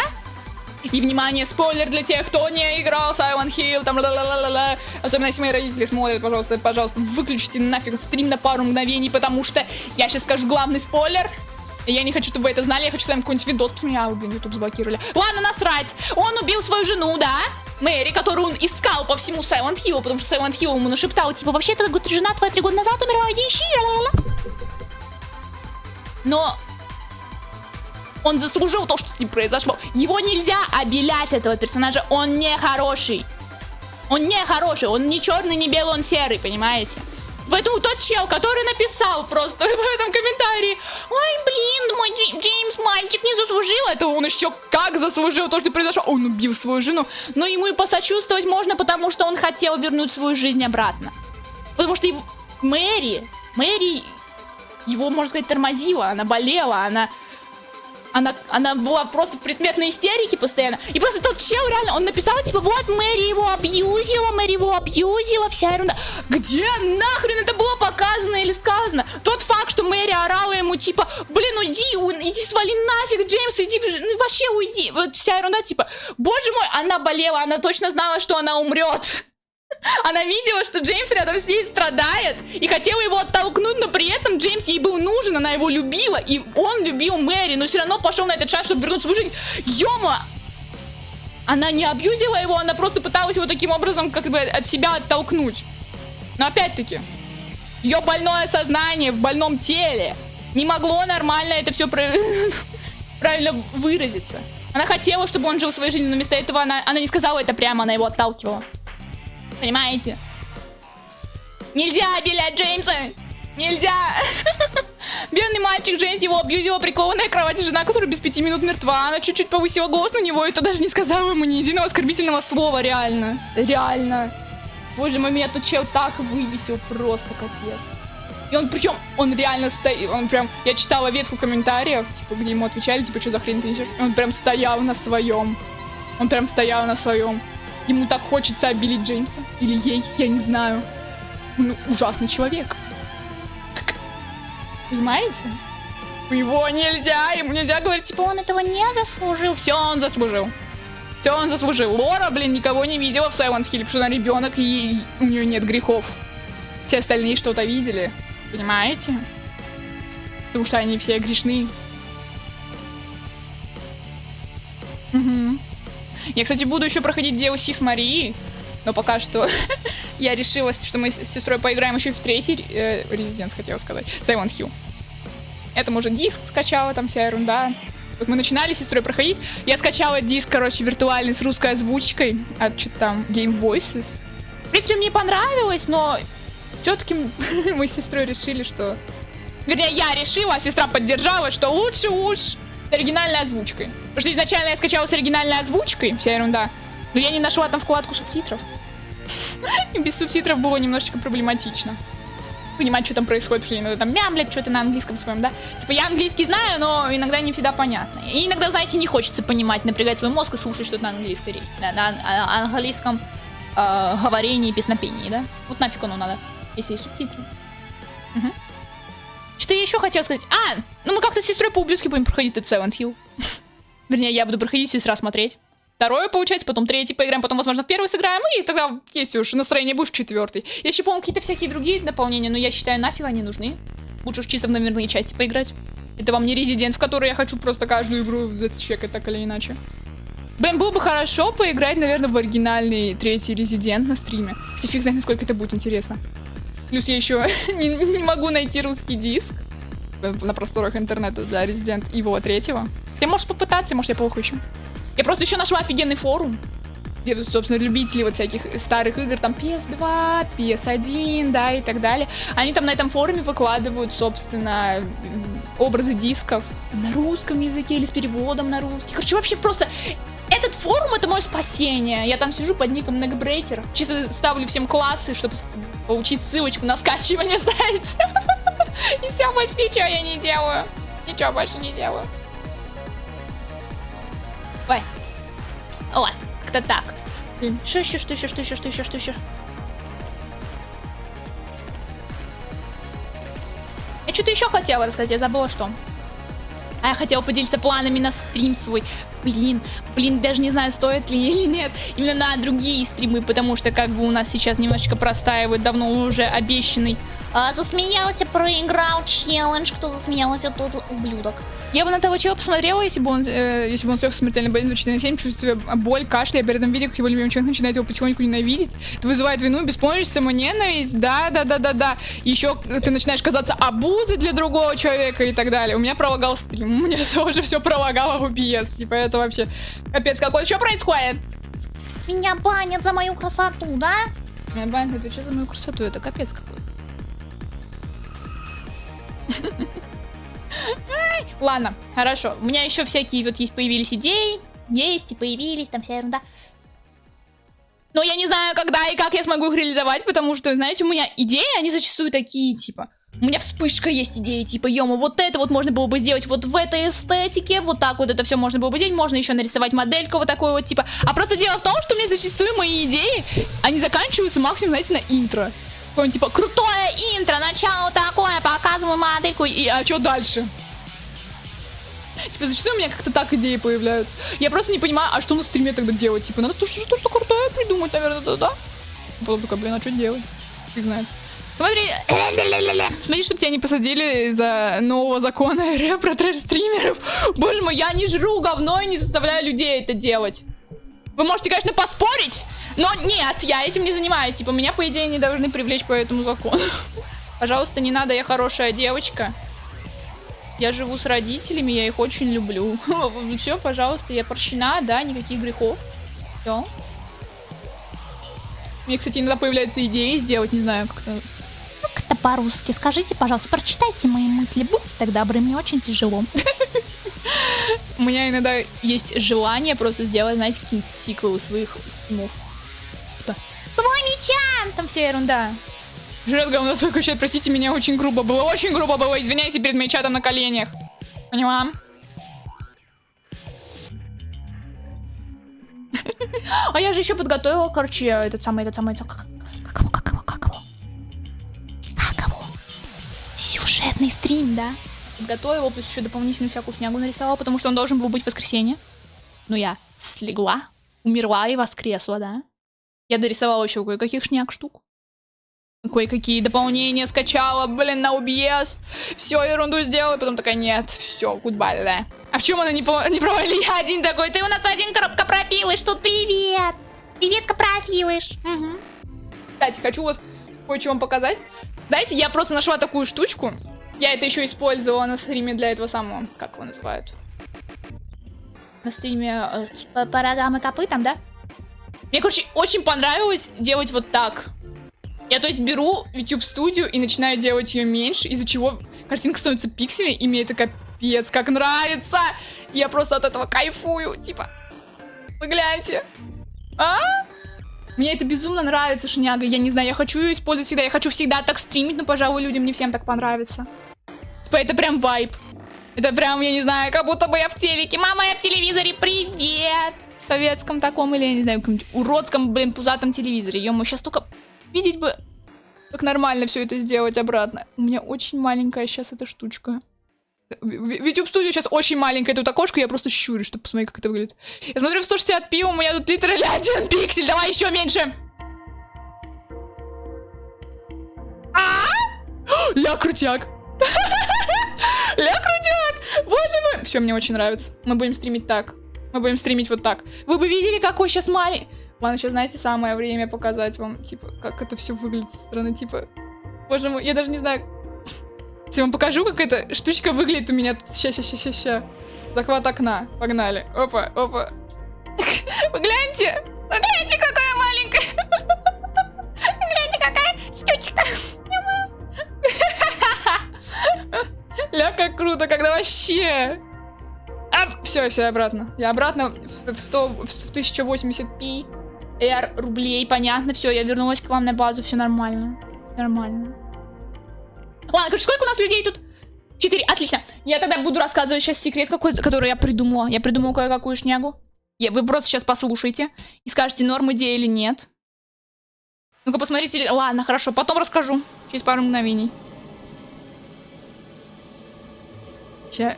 И, внимание, спойлер для тех, кто не играл Silent Hill, там ла-ла-ла-ла-ла. Особенно, если мои родители смотрят, пожалуйста, выключите нафиг стрим на пару мгновений, потому что я сейчас скажу главный спойлер. И я не хочу, чтобы вы это знали, я хочу с вами какой-нибудь видос посмотреть. А, блин, YouTube заблокировали. Ладно, насрать. Он убил свою жену, да? Мэри, которую он искал по всему Silent Hill, потому что Silent Hill ему нашептал, типа, вообще-то жена твоя 3 года назад умерла, иди ищи, ла-ла-ла. Но он заслужил то, что с ним произошло. Его нельзя обелять, этого персонажа. Он не хороший. Он не хороший. Он не черный, не белый, он серый, понимаете? Поэтому тот чел, который написал просто в этом комментарии: ой, блин, мой Джеймс мальчик не заслужил. Это он еще как заслужил то, что произошло. Он убил свою жену. Но ему и посочувствовать можно, потому что он хотел вернуть свою жизнь обратно. Потому что Мэри его, можно сказать, тормозила. Она болела, она была просто в предсмертной истерике постоянно. И просто тот чел реально, он написал, типа, вот Мэри его абьюзила, вся ерунда. Где нахрен это было показано или сказано? Тот факт, что Мэри орала ему, типа, блин, иди свали нафиг, Джеймс, иди, ну вообще уйди. Вот вся ерунда, типа, боже мой, она болела, она точно знала, что она умрет. Она видела, что Джеймс рядом с ней страдает и хотела его оттолкнуть, но при этом Джеймс ей был нужен, она его любила, и он любил Мэри, но все равно пошел на этот шаг, чтобы вернуть свою жизнь. Ёма! Она не абьюзила его, она просто пыталась его таким образом как бы от себя оттолкнуть. Но опять-таки, ее больное сознание в больном теле не могло нормально это все правильно выразиться. Она хотела, чтобы он жил своей жизнью, но вместо этого она не сказала это прямо, она его отталкивала. Понимаете? Нельзя обелять Джеймса! Нельзя! Бедный мальчик Джеймс его абьюзила прикованная к кровати жена, которая без 5 минут мертва. Она чуть-чуть повысила голос на него, и то даже не сказала ему ни единого оскорбительного слова. Реально. Реально. Боже мой, меня тут чел так выбесил. Просто капец. И он, причем, он реально стоит. Он прям, я читала ветку комментариев, типа, где ему отвечали, типа, что за хрень ты несешь? И он прям стоял на своем. Он прям стоял на своем. Ему так хочется обелить Джеймса. Или ей, я не знаю. Он ужасный человек. Понимаете? Его нельзя, ему нельзя говорить, типа, он этого не заслужил. Все он заслужил. Все он заслужил. Лора, блин, никого не видела в Silent Hill, потому что она ребенок, и у нее нет грехов. Все остальные что-то видели. Понимаете? Потому что они все грешны. Угу. Я, кстати, буду еще проходить DLC с Марией, но пока что я решила, что мы с сестрой поиграем еще и в 3-й Резиденс, хотела сказать, Silent Hill. Это, может, диск скачала, там вся ерунда. Вот мы начинали с сестрой проходить, я скачала диск, короче, виртуальный с русской озвучкой от что-то там Game Voices. В принципе, мне понравилось, но все-таки мы с сестрой решили, что... Вернее, я решила, а сестра поддержала, что лучше уж с оригинальной озвучкой. Потому что изначально я скачала с оригинальной озвучкой, вся ерунда. Но я не нашла там вкладку субтитров. И без субтитров было немножечко проблематично понимать, что там происходит, потому что иногда там мямлять что-то на английском своем, да. Типа я английский знаю, но иногда не всегда понятно. И иногда, знаете, не хочется понимать, напрягать свой мозг и слушать что-то на английской речи. Да, на английском говорении и песнопении, да. Вот нафиг оно надо, если есть субтитры. Угу. Что я еще хотела сказать? Ну мы как-то с сестрой по-ублюдски будем проходить этот Silent Hill. Вернее, я буду проходить, сестра смотреть. 2-й, получается, потом 3-й поиграем, потом, возможно, в 1-й сыграем, и тогда, если уж настроение будет, в 4-й. Я еще помню какие-то всякие другие дополнения, но я считаю, нафиг они нужны. Лучше уж чисто в номерные части поиграть. Это вам не Резидент, в который я хочу просто каждую игру зачекать так или иначе. Блин, было бы хорошо поиграть, наверное, в оригинальный 3-й Резидент на стриме. Если фиг знает, насколько это будет интересно. Плюс я еще не могу найти русский диск на просторах интернета для Resident Evil 3-го. Хотя, может, попытаться, может, я плохо ищу. Я просто еще нашла офигенный форум, где, собственно, любители вот всяких старых игр, там PS2, PS1, да, и так далее. Они там на этом форуме выкладывают, собственно, образы дисков на русском языке или с переводом на русский. Короче, вообще просто... Этот форум — это мое спасение. Я там сижу под ником Neckbreaker, чисто ставлю всем классы, чтобы получить ссылочку на скачивание, знаете. И все, больше ничего я не делаю. Ничего больше не делаю. Ой. Вот, как-то так. Блин, что еще? Я что-то еще хотела рассказать, я забыла, что. А я хотела поделиться планами на стрим свой. Блин, даже не знаю, стоит ли или нет. Именно на другие стримы, потому что как бы у нас сейчас немножечко простаивает давно уже обещанный. Засмеялся, проиграл челлендж. Кто засмеялся, тот ублюдок. Я бы на того чела посмотрела, если бы он слег смертельно болезнь 24 на 7, чувствуя боль, кашля, я перед этим видел, как его любимый человек начинает его потихоньку ненавидеть. Это вызывает вину, беспомощность, самоненависть, да. Еще ты начинаешь казаться обузой для другого человека и так далее. У меня пролагал стрим, у меня тоже все пролагало в OBS, типа это вообще капец какой. Что происходит? Меня банят за мою красоту, да? Меня банят, это что за мою красоту? Это капец какой. Ладно, хорошо. У меня еще всякие вот появились идеи. Есть и появились, там вся ерунда. Но я не знаю, когда и как я смогу их реализовать, потому что, знаете, у меня идеи, они зачастую такие, типа... У меня вспышка есть идеи, типа, ё-мо, вот это вот можно было бы сделать вот в этой эстетике, вот так вот это все можно было бы сделать, можно еще нарисовать модельку вот такой вот, типа. А просто дело в том, что у меня зачастую мои идеи, они заканчиваются максимум, знаете, на интро. Какое-нибудь, типа, крутое интро, начало такое, показываю модельку, а что дальше? Типа, зачастую у меня как-то так идеи появляются. Я просто не понимаю, а что на стриме тогда делать? Типа, надо что-то крутое придумать, наверное, да? Потом такая, блин, а что делать? Фиг знает. Смотри, чтобы тебя не посадили из-за нового закона РФ про трэш-стримеров. Боже мой, я не жру говно и не заставляю людей это делать. Вы можете, конечно, поспорить, но нет, я этим не занимаюсь. Типа, меня, по идее, не должны привлечь по этому закону. Пожалуйста, не надо, я хорошая девочка. Я живу с родителями, я их очень люблю. Все, пожалуйста, я прощена, да, никаких грехов. Все. Мне, кстати, иногда появляются идеи сделать, не знаю, как-то... Как это по-русски? Скажите, пожалуйста, прочитайте мои мысли. Будьте так добры, мне очень тяжело. У меня иногда есть желание просто сделать, знаете, какие-нибудь сиквелы своих стримов. Типа, Свой мечан! там вся ерунда. Жрет говно только чат, простите меня, очень грубо было, извиняйся перед моим чатом на коленях. Поняла? А я же еще подготовила, короче, этот самый, как его? Сюжетный стрим, да? Подготовила, плюс еще дополнительную всякую шнягу нарисовала, потому что он должен был быть в воскресенье. Но я слегла, умерла и воскресла, да? Я дорисовала еще кое-каких шняг штук. Кое-какие дополнения скачала, блин, на OBS. Все, ерунду сделала, потом такая, нет, все, goodbye, да. А в чем она не провалила? Я один такой, ты у нас один копрофилыш, тут Привет! Привет, копрофилыш! Угу. Кстати, хочу вот кое-что вам показать. Знаете, я просто нашла такую штучку. Я это еще использовала на стриме для этого самого, как его называют? На стриме По рогам и копытам, да? Мне, короче, очень понравилось делать вот так. Я, то есть, беру YouTube студию и начинаю делать ее меньше, из-за чего картинка становится пиксельной, и мне это капец как нравится. Я просто от этого кайфую, типа, вы гляньте. А? Мне это безумно нравится, шняга, я не знаю, я хочу ее использовать всегда, я хочу всегда так стримить, но, пожалуй, людям не всем так понравится. Типа, это прям вайб. Это прям, я не знаю, как будто бы я в телеке. Мама, я в телевизоре, привет! В советском таком или, я не знаю, каком-нибудь уродском, блин, пузатом телевизоре. Ё-моё, сейчас только... Видеть бы, как нормально все это сделать обратно. У меня очень маленькая сейчас эта штучка. YouTube Studio сейчас очень маленькая. Тут окошко, я просто щурю, чтобы посмотреть, как это выглядит. Я смотрю в 160p, у меня тут литерально 1 пиксель. Давай еще меньше. Ля крутяк. Ля крутяк. Боже мой. Все, мне очень нравится. Мы будем стримить так. Мы будем стримить вот так. Вы бы видели, какой сейчас маленький... Ладно, сейчас, знаете, самое время показать вам, типа, как это все выглядит со стороны, типа... Боже мой, я даже не знаю... Если вам покажу, как эта штучка выглядит у меня... Ща. Захват окна. Погнали. Опа. Вы гляньте! Какая маленькая! Гляньте, какая штучка! Ля, как круто, когда вообще... Все, обратно. Я обратно в 1080p. R рублей, понятно, все, я вернулась к вам на базу, все нормально. Ладно, короче, сколько у нас людей тут? 4, отлично. Я тогда буду рассказывать сейчас секрет какой-то, который я придумала. Я придумала кое-какую шнягу. Вы просто сейчас послушайте и скажете, норм идея или нет. Ну-ка, посмотрите. Ладно, хорошо, потом расскажу. Через пару мгновений. Ща.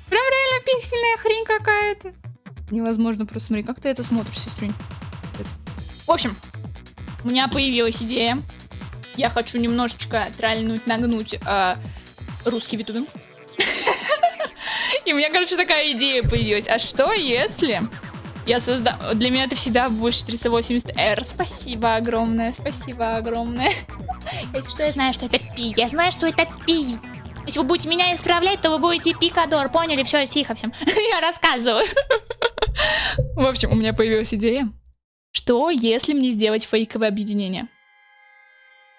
Прям реально пиксельная хрень какая-то. Невозможно просто, смотри, как ты это смотришь, сеструнь. В общем, у меня появилась идея. Я хочу немножечко тральнуть, нагнуть русский витубинг. И у меня, короче, такая идея появилась. А что если я создам... Для меня это всегда больше 380R. Спасибо огромное, спасибо огромное. Если что, я знаю, что это пи. Я знаю, что это пи. Если вы будете меня исправлять, то вы будете пикадор. Поняли? Все, тихо всем. Я рассказываю. В общем, у меня появилась идея. Что если мне сделать фейковое объединение?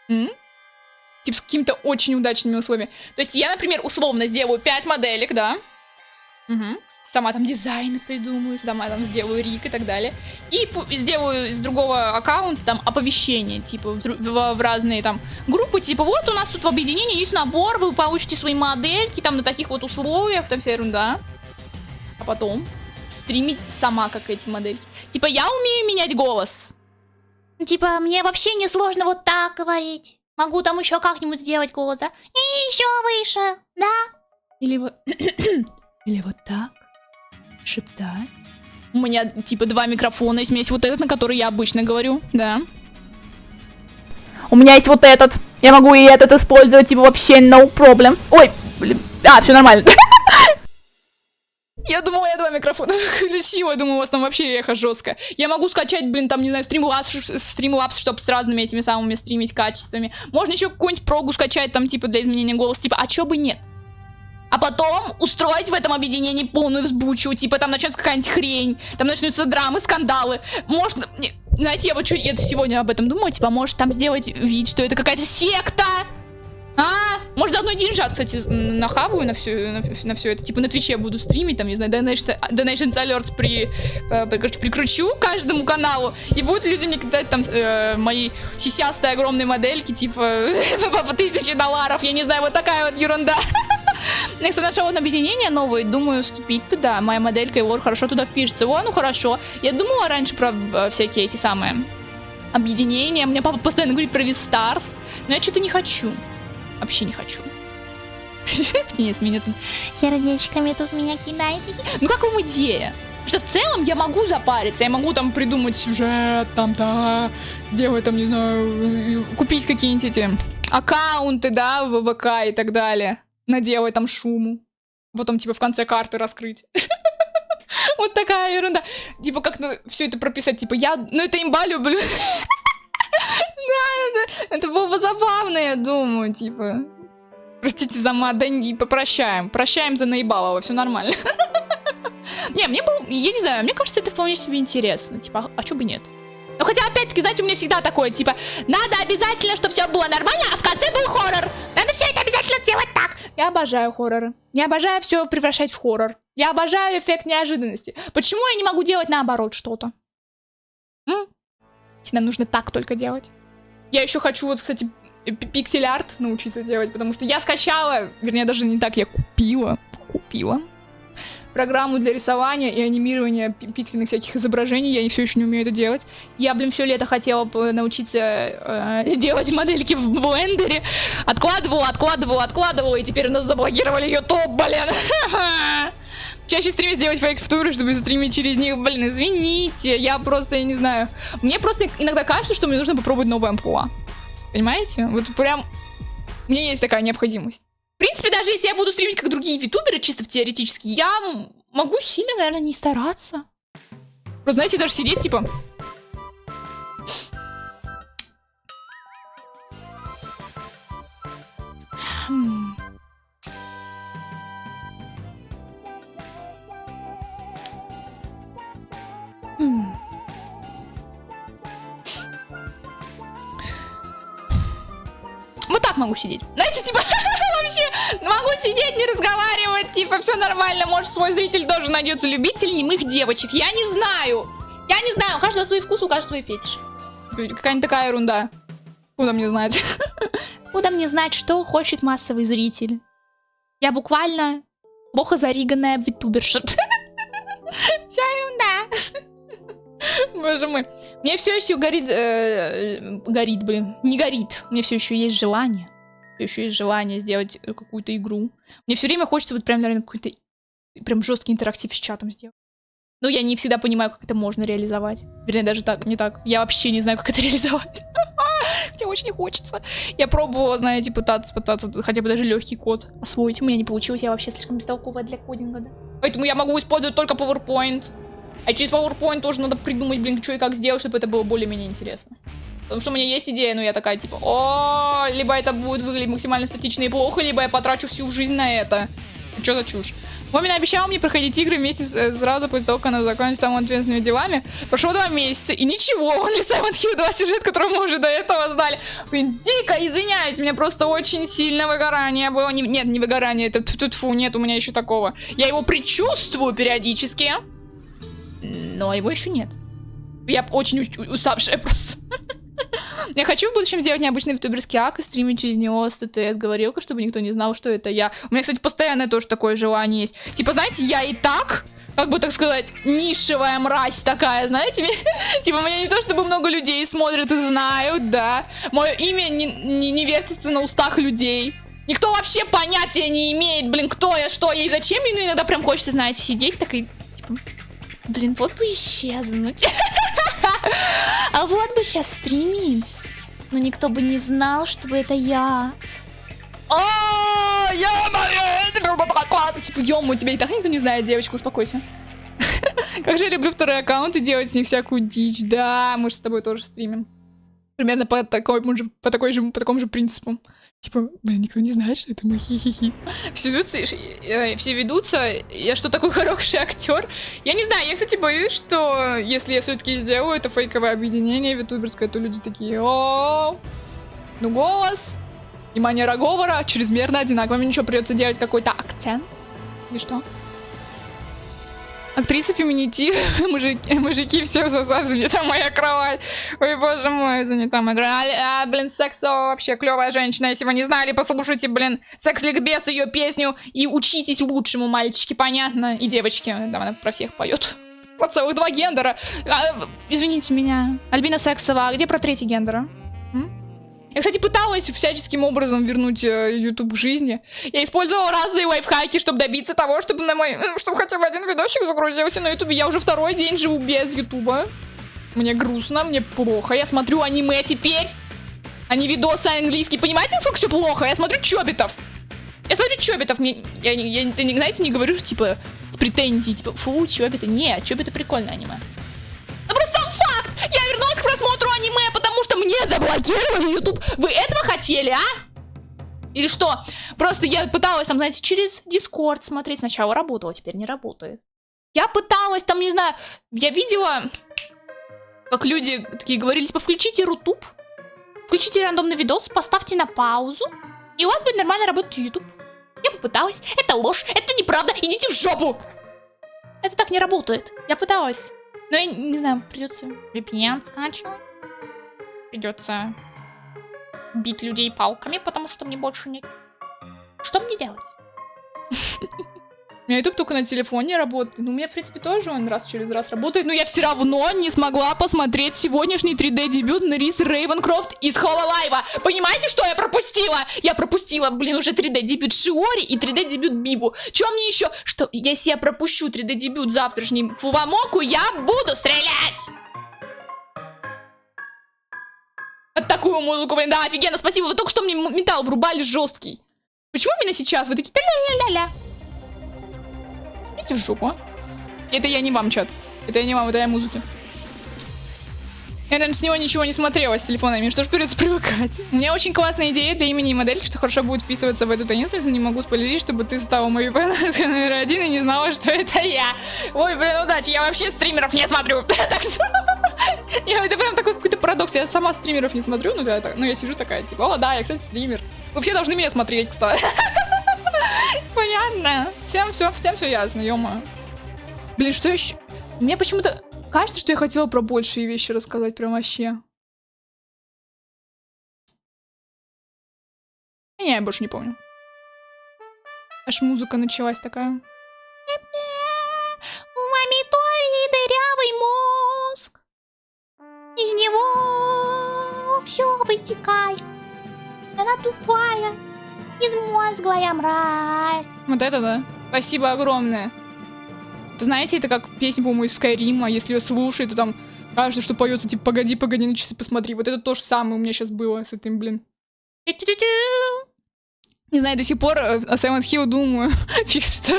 Типа с какими-то очень удачными условиями. То есть я, например, условно сделаю 5 моделек, да? Сама там дизайны придумаю, сама там сделаю рик и так далее. И сделаю из другого аккаунта там оповещение, типа в разные там группы, типа вот у нас тут в объединении есть набор, вы получите свои модельки там на таких вот условиях, там вся ерунда. А потом стримить сама, как эти модельки. Типа я умею менять голос. Типа, мне вообще не сложно вот так говорить. Могу там еще как-нибудь сделать голос, да? И еще выше, да? Или вот... Или вот так. Шептать. У меня, типа, 2 микрофона. Есть у меня есть вот этот, на который я обычно говорю, да. У меня есть вот этот. Я могу и этот использовать, типа, вообще no problems. Ой, блин. Все нормально. Я думала, я 2 микрофона включила. Я думаю, у вас там вообще эхо жесткое. Я могу скачать, блин, там, не знаю, стримлапс, чтобы с разными этими самыми стримить качествами. Можно еще какую-нибудь прогу скачать, там, типа, для изменения голоса. Типа, а чё бы нет? А потом устроить в этом объединении полную взбучу. Типа, там начнется какая-нибудь хрень. Там начнутся драмы, скандалы. Можно... Знаете, я вот сегодня об этом думаю. Типа, может там сделать вид, что это какая-то секта. Может, заодно деньжат, кстати, нахаваю на все это. Типа, на Твиче буду стримить, там, не знаю, Donations Alerts прикручу каждому каналу. И будут люди мне кидать там мои сисястые огромные модельки, типа, по $1000. Я не знаю, вот такая вот ерунда. Я нашла вот объединение новое, думаю вступить туда. Моя моделька и лор хорошо туда впишется. О, ну хорошо. Я думала раньше про всякие эти самые объединения. Мне папа постоянно говорит про Вистарс. Но я что-то не хочу. Вообще не хочу. Птенец меня тут сердечками тут меня кидает. Ну как вам идея? Что в целом я могу запариться, я могу там придумать сюжет, там, да, делать там, не знаю, купить какие-нибудь эти аккаунты, да, в ВК и так далее. Наделать там шуму. Потом, типа, в конце карты раскрыть. Вот такая ерунда. Типа, как все это прописать, типа, я, ну это имба люблю. Да, это было бы забавно, я думаю, типа. Простите за мат, да и попрощаем. Прощаем за наебалово, все нормально. Не, мне было, я не знаю, мне кажется, это вполне себе интересно. Типа, а чё бы нет? Ну хотя, опять-таки, знаете, у меня всегда такое, типа, надо обязательно, чтобы все было нормально, а в конце был хоррор. Надо все это обязательно делать так. Я обожаю хорроры. Я обожаю все превращать в хоррор. Я обожаю эффект неожиданности. Почему я не могу делать наоборот что-то? Нам нужно так только делать. Я еще хочу, вот, кстати, пиксель-арт научиться делать, потому что я скачала, вернее, даже не так, я купила программу для рисования и анимирования пиксельных всяких изображений. Я все еще не умею это делать. Я, блин, все лето хотела научиться делать модельки в блендере. Откладывала, и теперь у нас заблокировали YouTube, блин. Чаще стримить сделать фейк-фтуры, чтобы стримить через них. Блин, извините, я не знаю. Мне просто иногда кажется, что мне нужно попробовать новую амплуа. Понимаете? Вот прям... У меня есть такая необходимость. В принципе, даже если я буду стримить как другие ютуберы, чисто теоретически, я могу сильно, наверное, не стараться. Просто, знаете, даже сидеть, типа... Вот так могу сидеть. Знаете, типа, вообще могу сидеть, не разговаривать, типа, все нормально. Может, свой зритель тоже найдется любитель немых девочек. Я не знаю. У каждого свой вкус, у каждого свой фетиш. Какая-нибудь такая ерунда. Куда мне знать? Куда мне знать, что хочет массовый зритель? Я буквально плохо зариганная витуберша. Вся ерунда. Боже мой. Мне все еще горит... Не горит. Мне все еще есть желание Еще есть желание сделать какую-то игру. Мне все время хочется вот прям, наверное, какой-то прям жесткий интерактив с чатом сделать. Но я не всегда понимаю, как это можно реализовать. Вернее, даже так, не так. Я вообще не знаю, как это реализовать. Хотя очень хочется. Я пробовала, знаете, пытаться хотя бы даже легкий код освоить. У меня не получилось, я вообще слишком бестолковая для кодинга, да. Поэтому я могу использовать только PowerPoint. А через PowerPoint тоже надо придумать, блин, что и как сделать, чтобы это было более-менее интересно. Потому что у меня есть идея, но я такая, типа, о, либо это будет выглядеть максимально статично и плохо, либо я потрачу всю жизнь на это. Что за чушь? Мамина обещала мне проходить игры вместе сразу после того, как она закончит самыми ответственными делами. Прошло 2 месяца, и ничего, он ли Silent Hill 2 сюжет, который мы уже до этого знали. Блин, дико извиняюсь, у меня просто очень сильно выгорание было. Нет, не выгорание, это фу, нет у меня еще такого. Я его предчувствую периодически, но его еще нет. Я очень уставшая просто. Я хочу в будущем сделать необычный ютуберский ак и стримить через него с ТТС-говорилка, чтобы никто не знал, что это я. У меня, кстати, постоянно тоже такое желание есть. Типа, знаете, я и так, как бы так сказать, нишевая мразь такая, знаете? Типа, меня не то чтобы много людей смотрят и знают, да. Мое имя не вертится на устах людей. Никто вообще понятия не имеет, блин, кто я, что я и зачем. И ну, иногда прям хочется, знаете, сидеть так и, типа, блин, вот бы исчезнуть. А вот бы сейчас стримить. Но никто бы не знал, что это я. Типа, ё-моё, тебя и так никто не знает, девочка, успокойся. Как же я люблю второй аккаунт и делать с них всякую дичь. Да, мы же с тобой тоже стримим. Примерно по такому же принципу. Типа, блин, никто не знает, что это мы, хи-хи-хи. Все ведутся, я что, такой хороший актер? Я не знаю, я, кстати, боюсь, что если я все-таки сделаю это фейковое объединение ютуберское, то люди такие, о, ну голос и манера говора чрезмерно одинаково. Мне ничего, придется делать какой-то акцент. И что? Актриса феминитив, мужики все засад, занята моя кровать. Ой, боже мой, занята моя кровать. Блин, сексо вообще клевая женщина. Если вы не знали, послушайте, блин, секс-ликбез, ее песню и учитесь лучшему, мальчики, понятно? И девочки, да, она про всех поет. Про целых 2 гендера. Извините меня, Альбина Сексова, а где про 3-й гендера? Я, кстати, пыталась всяческим образом вернуть YouTube к жизни. Я использовала разные лайфхаки, чтобы добиться того, чтобы чтобы хотя бы один видосик загрузился на YouTube. Я уже 2-й день живу без YouTube. Мне грустно, мне плохо. Я смотрю аниме теперь, а не видосы английские. Понимаете, насколько все плохо? Я смотрю чобитов. Я, знаете, не говорю, что, типа, с претензией, типа, фу, чобиты. Нет, чобиты прикольное аниме. Ну просто сам факт! Я вернулась к просмотру аниме, потому что мне заблокировали YouTube. Вы этого хотели, а? Или что? Просто я пыталась там, знаете, через Discord смотреть. Сначала работало, теперь не работает. Я пыталась там, не знаю, я видела, как люди такие говорили, типа, включите Рутуб, включите рандомный видос, поставьте на паузу, и у вас будет нормально работать YouTube. Я попыталась. Это ложь, это неправда, идите в жопу! Это так не работает. Я пыталась. Но я не знаю, придется VPN скачивать. Придется бить людей палками, потому что мне больше нет. Что мне делать? У меня YouTube только на телефоне работает. Ну, у меня, в принципе, тоже он раз через раз работает. Но я все равно не смогла посмотреть сегодняшний 3D-дебют на Рис Рейвенкрофт из Хололайва. Понимаете, что я пропустила? Я пропустила, блин, уже 3D-дебют Шиори и 3D-дебют Бибу. Че мне еще? Что, если я пропущу 3D-дебют завтрашний Фувамоку, я буду стрелять! Вот такую музыку, блин, да, офигенно, спасибо. Вы только что мне металл врубали жесткий. Почему именно сейчас? Вы такие ля-ля-ля-ля. Идите в жопу, а? Это я не вам, чат. Это я не вам, это я музыке. Я, наверное, с него ничего не смотрела с телефонами, что ж придется привыкать. У меня очень классная идея для имени и модельки, что хорошо будет вписываться в эту таинственность, но не могу спойлерить, чтобы ты стала моей фанаткой номер 1 и не знала, что это я. Ой, блин, удачи, я вообще стримеров не смотрю. Так что... Это прям такой какой-то парадокс. Я сама стримеров не смотрю, но я сижу такая, типа, о, да, я, кстати, стример. Вы все должны меня смотреть, кстати. Понятно. Всем все ясно, ё-моё. Блин, что еще? Мне почему-то кажется, что я хотела про большие вещи рассказать, прям вообще. Не, я больше не помню. Аж музыка началась такая. У мониторе дырявый мозг. Из него все вытекает. Она тупая. безмозглая мразь. Вот это да. Спасибо огромное. Это, знаете, это как песня, по-моему, из Скайрима. Если ее слушать, то там кажется, что поется, типа, погоди, погоди, на часы посмотри. Вот это то же самое у меня сейчас было с этим, блин. Не знаю, до сих пор о Silent Hill думаю. Фиг что.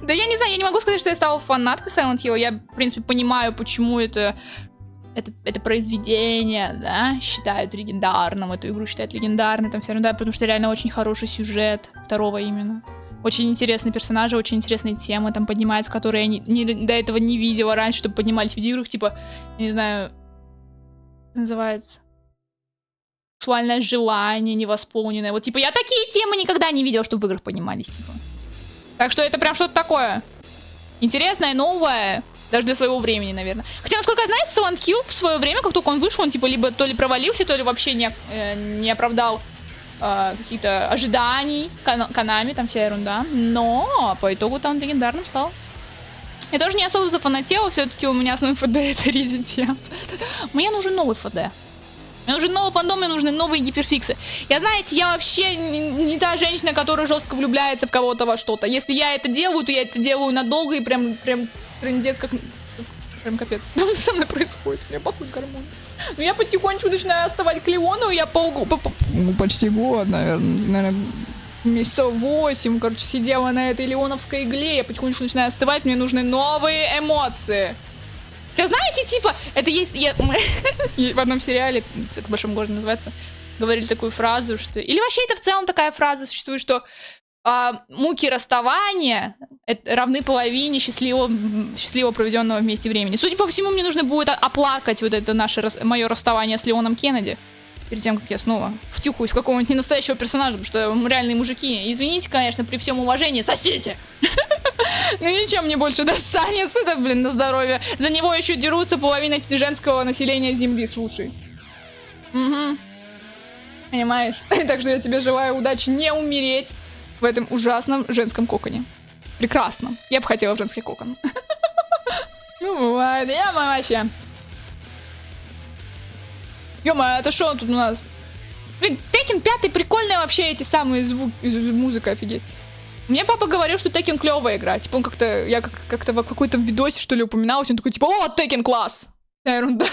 Да я не знаю, я не могу сказать, что я стала фанаткой Silent Hill. Я, в принципе, понимаю, почему это произведение, да, считают легендарным. Эту игру считают легендарной, там все равно, да, потому что реально очень хороший сюжет. Второго именно. Очень интересные персонажи, очень интересные темы там поднимаются, которые я до этого не видела раньше, чтобы поднимались в видеоиграх, типа, я не знаю, называется... сексуальное желание невосполненное. Вот, типа, я такие темы никогда не видела, чтобы в играх поднимались, типа. Так что это прям что-то такое. Интересное, новое. Даже для своего времени, наверное. Хотя, насколько я знаю, Silent Hill в свое время, как только он вышел, он, типа, либо то ли провалился, то ли вообще не оправдал каких-то ожиданий Konami, там вся ерунда. Но по итогу там легендарным стал. Я тоже не особо зафанатела, все-таки у меня основной ФД это Resident. Мне нужен новый ФД. Мне нужен новый фандом, мне нужны новые гиперфиксы. Я, знаете, я вообще не та женщина, которая жестко влюбляется в кого-то во что-то. Если я это делаю, то я это делаю надолго и прям трындец как... Прям капец. Что со мной происходит? У меня пахнет гормон. Но я потихонечку начинаю оставать к Леону, я почти год, наверное, месяцев 8, короче, сидела на этой леоновской игле. Я потихонечку начинаю остывать, мне нужны новые эмоции. Все знаете, типа, это есть... в одном сериале, «Секс в большом городе» называется, говорили такую фразу, что... Или вообще это в целом такая фраза существует, что муки расставания равны половине счастливо проведенного вместе времени. Судя по всему, мне нужно будет оплакать вот это мое расставание с Леоном Кеннеди. Перед тем, как я снова втюхаюсь в какого-нибудь ненастоящего персонажа, потому что мы реальные мужики. Извините, конечно, при всем уважении, сосите! Ну и чем мне больше достанется, да, блин, на здоровье. За него еще дерутся половина женского населения Земли, слушай. Угу. Понимаешь? Так что я тебе желаю удачи не умереть в этом ужасном женском коконе. Прекрасно. Я бы хотела в женский кокон. Ну, бывает. Я вообще... Ё-моё, это что тут у нас? Блин, Tekken 5 прикольные вообще эти самые звуки, музыка, офигеть. Мне папа говорил, что Tekken клевая игра. Типа он как-то, я как-то в какой-то видосе, что ли, упоминалась, он такой, типа, о, Tekken класс! Ерунда.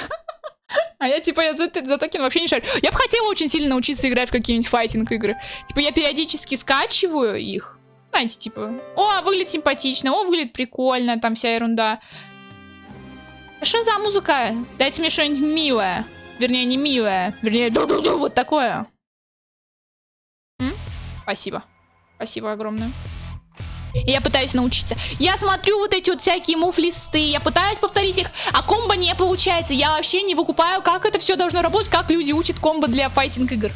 А я, типа, я за Tekken вообще не шарю. Я бы хотела очень сильно научиться играть в какие-нибудь файтинг игры. Типа, я периодически скачиваю их. Знаете, типа, о, выглядит симпатично, о, выглядит прикольно, там вся ерунда. А что за музыка? Дайте мне что-нибудь милое. Вернее, не милое. Вернее, вот такое. Спасибо. Спасибо огромное. И я пытаюсь научиться. Я смотрю вот эти вот всякие мув-листы, я пытаюсь повторить их, а комбо не получается. Я вообще не выкупаю, как это все должно работать, как люди учат комбо для файтинг-игр.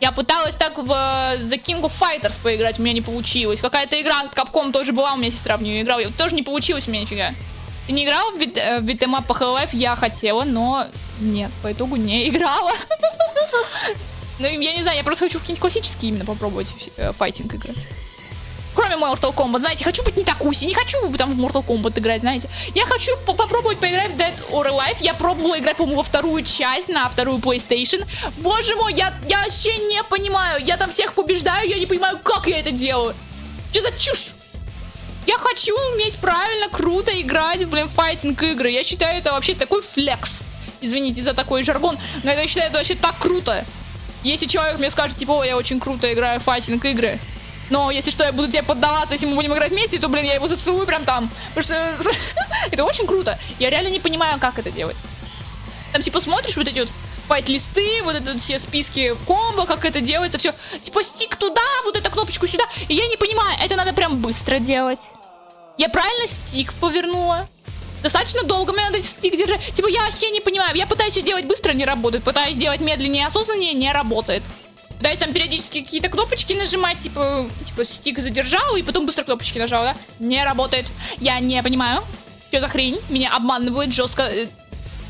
Я пыталась так в The King of Fighters поиграть, у меня не получилось. Какая-то игра от Capcom тоже была, у меня сестра в нее играла, тоже не получилось у меня нифига. Ты не играла в Beat'em Up по Half-Life? Я хотела, но нет, по итогу не играла. Ну, я не знаю, я просто хочу в какие-нибудь классические именно попробовать файтинг игры. Кроме Mortal Kombat, знаете, хочу быть не такуси, не хочу там в Mortal Kombat играть, знаете. Я хочу попробовать поиграть в Dead or Alive. Я пробовала играть, по-моему, во вторую часть, на вторую PlayStation. Боже мой, я вообще не понимаю. Я там всех побеждаю, я не понимаю, как я это делаю. Что за чушь? Я хочу уметь правильно, круто играть в, блин, файтинг игры. Я считаю, это вообще такой флекс. Извините за такой жаргон, но я считаю, это вообще так круто. Если человек мне скажет, типа, о, я очень круто играю в файтинг игры, но если что, я буду тебе поддаваться, если мы будем играть вместе, то, блин, я его зацелую прям там. Потому что это очень круто. Я реально не понимаю, как это делать. Там, типа, смотришь вот эти вот файт-листы, вот это все списки комбо, как это делается, все. Типа, стик туда, вот эту кнопочку сюда. И я не понимаю, это надо прям быстро делать. Я правильно стик повернула? Достаточно долго мне надо стик держать. Типа, я вообще не понимаю. Я пытаюсь все делать быстро, не работает. Пытаюсь делать медленнее, осознаннее, не работает. Пытаюсь там периодически какие-то кнопочки нажимать, типа стик задержал и потом быстро кнопочки нажал, да? Не работает. Я не понимаю, что за хрень. Меня обманывает жестко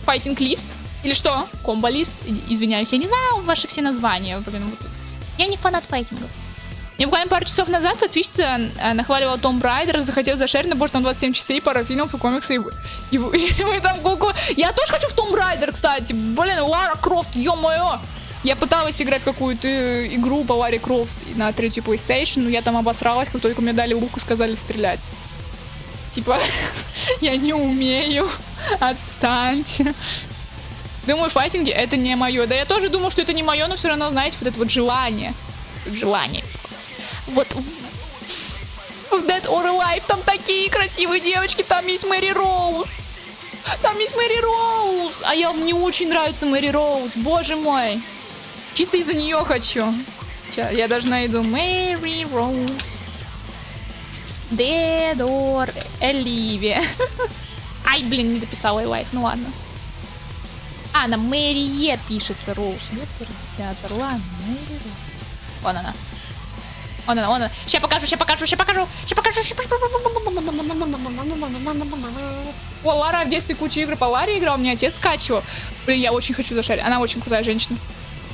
файтинг-лист. Или что? Комбо-лист. Извиняюсь, я не знаю ваши все названия. Блин, вот тут. Я не фанат файтингов. Мне буквально пару часов назад подписчица нахваливала Tomb Raider, захотела зашерить, потому что там 27 частей, пара фильмов и комиксы, и мы там куку. Я тоже хочу в Tomb Raider, кстати. Блин, Лара Крофт, ё-моё. Я пыталась играть в какую-то игру по Ларе Крофт на третью PlayStation, но я там обосралась, как только мне дали руку, сказали стрелять. Типа, я не умею, отстаньте. Думаю, файтинги это не мое. Да я тоже думал, что это не мое, но все равно, знаете, вот это вот желание. Желание, типа. Вот в Dead or Alive там такие красивые девочки, там есть Мэри Роуз. Там есть Мэри Роуз. А мне очень нравится Мэри Роуз, боже мой. Чисто из-за нее хочу. Сейчас, я даже найду Мэри Роуз. Dead or Alive. Ай, блин, не дописала Alive, ну ладно. А, на Мэрие пишется Роуз. Театр, ладно, Мэри Роуз. Вон она. Вон она, вон она. Сейчас покажу. О, Лара, в детстве кучу игр по Ларе играл, мне отец скачивал. Блин, я очень хочу зашарить. Она очень крутая женщина.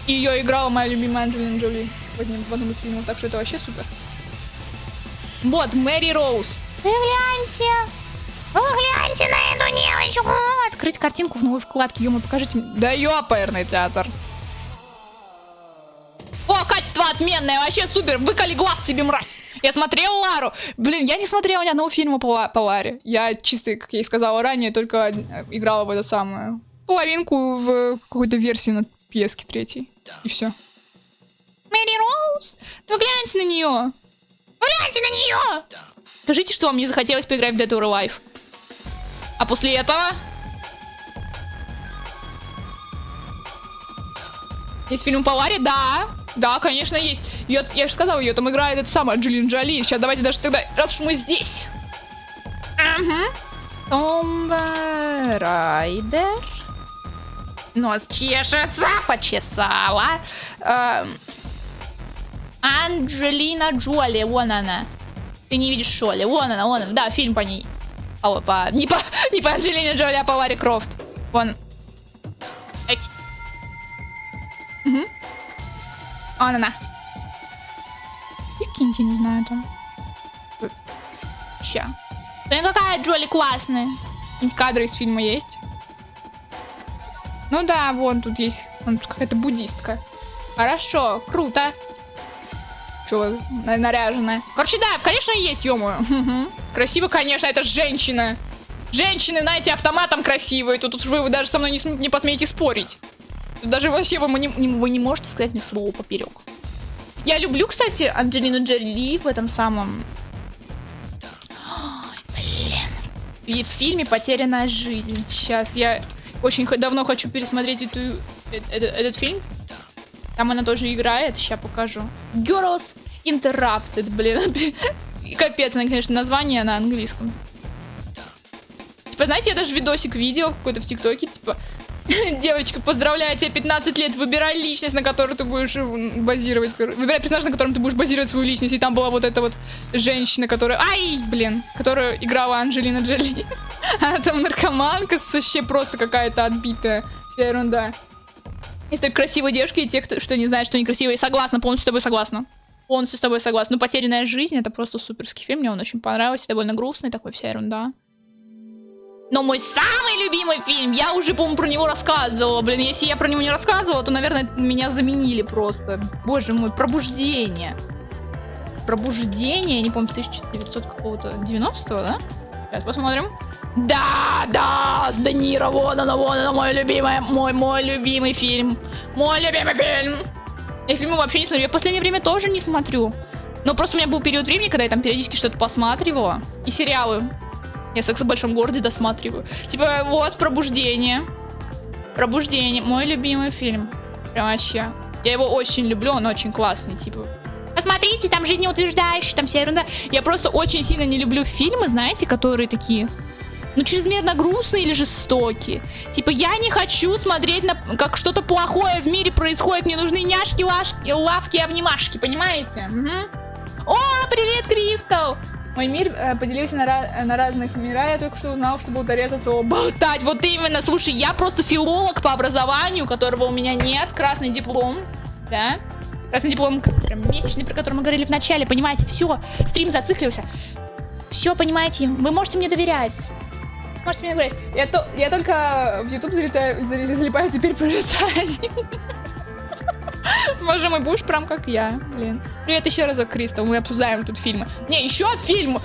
И ее играла моя любимая Анджелина Джоли в одном из фильмов, так что это вообще супер. Вот, Мэри Роуз. Вы гляньте. Вы гляньте на эту девочку. Открыть картинку в новой вкладке. Ё-моё, покажите мне. Да ёперный театр. О, качество отменное, вообще супер. Выколи глаз себе, мразь. Я смотрела Лару. Блин, я не смотрела ни одного фильма по Ларе. Я чисто, как я и сказала ранее, только играла в эту самую половинку в какой-то версии на PS 3. И все. Мэри Роуз. Ну гляньте на нее. Гляньте на нее. Скажите, что вам не захотелось поиграть в Dead or Alive. А после этого... Есть фильм по Ларе? Да. Да, конечно, есть. Я же сказала, ее там играет эта самая Анджелина Джоли. Сейчас давайте даже тогда, раз уж мы здесь. Tomb Raider. Нос чешется, почесала. Анджелина Джоли, вон она. Ты не видишь, что ли? Вон она. Да, фильм по ней. Не по Анджелине Джоли, а по Ларе Крофт. Вон. Угу. Вон она. Прикиньте, не знаю там. Ща. Да какая Джоли классная. Какие-нибудь кадры из фильма есть? Ну да, вон тут есть. Вон тут какая-то буддистка. Хорошо, круто. Чё, наряженная? Короче, да, конечно, есть, ё-моё. Угу. Красиво, конечно, это женщина. Женщины, знаете, автоматом красивые. Тут уж вы даже со мной не посмеете спорить. Тут даже вообще вы не можете сказать мне слово поперек. Я люблю, кстати, Анджелину Джоли в этом самом... И в фильме «Потерянная жизнь». Сейчас я очень давно хочу пересмотреть этот фильм. Там она тоже играет. Сейчас покажу. Girls Interrupted, блин. Капец, она, конечно, название на английском. Типа, знаете, я даже видосик видел какой-то в ТикТоке, типа... Девочка, поздравляю, тебе 15 лет, выбирай личность, на которую ты будешь базировать. Выбирай персонажа, на котором ты будешь базировать свою личность. И там была вот эта вот женщина, которая... Которая играла Анджелина Джоли. Она там наркоманка, вообще просто какая-то отбитая. Вся ерунда. Есть только красивые девушки и те, что не знают, что они красивые. Согласна, полностью с тобой согласна. Полностью с тобой согласна. Ну, «Потерянная жизнь» — это просто суперский фильм. Мне он очень понравился. Довольно грустный такой, вся ерунда. Но мой самый любимый фильм, я уже, по-моему, про него рассказывала. Блин, если я про него не рассказывала, то, наверное, меня заменили просто. Боже мой, «Пробуждение». «Пробуждение», не помню, 1900 какого-то 90-го, да? Сейчас посмотрим. Да, с Де Ниро, вон она, мой любимый фильм. Мой любимый фильм. Я фильмы вообще не смотрю, я в последнее время тоже не смотрю. Но просто у меня был период времени, когда я там периодически что-то посматривала. И сериалы. Я «Секс в большом городе» досматриваю. Типа, вот, «Пробуждение». «Пробуждение», мой любимый фильм. Прям вообще. Я его очень люблю, он очень классный, типа. Посмотрите, там жизнеутверждающий, там вся ерунда. Я просто очень сильно не люблю фильмы, знаете, которые такие... Ну, чрезмерно грустные или жестокие. Типа, я не хочу смотреть, как что-то плохое в мире происходит. Мне нужны няшки, лавки, обнимашки, понимаете? Угу. О, привет, Кристал! Мой мир поделился на разных мира. Я только что узнал, что был торец от слова болтать. Вот именно, слушай, я просто филолог по образованию, которого у меня нет. Красный диплом, да? Красный диплом, прям месячный, про который мы говорили в начале. Понимаете, все, стрим зациклился. Все, понимаете, вы можете мне доверять. Можете мне доверять. Я только в YouTube залипаю теперь по Боже мой, будешь прям как я, блин. Привет еще разок, Кристал, мы обсуждаем тут фильмы. Не, еще фильм.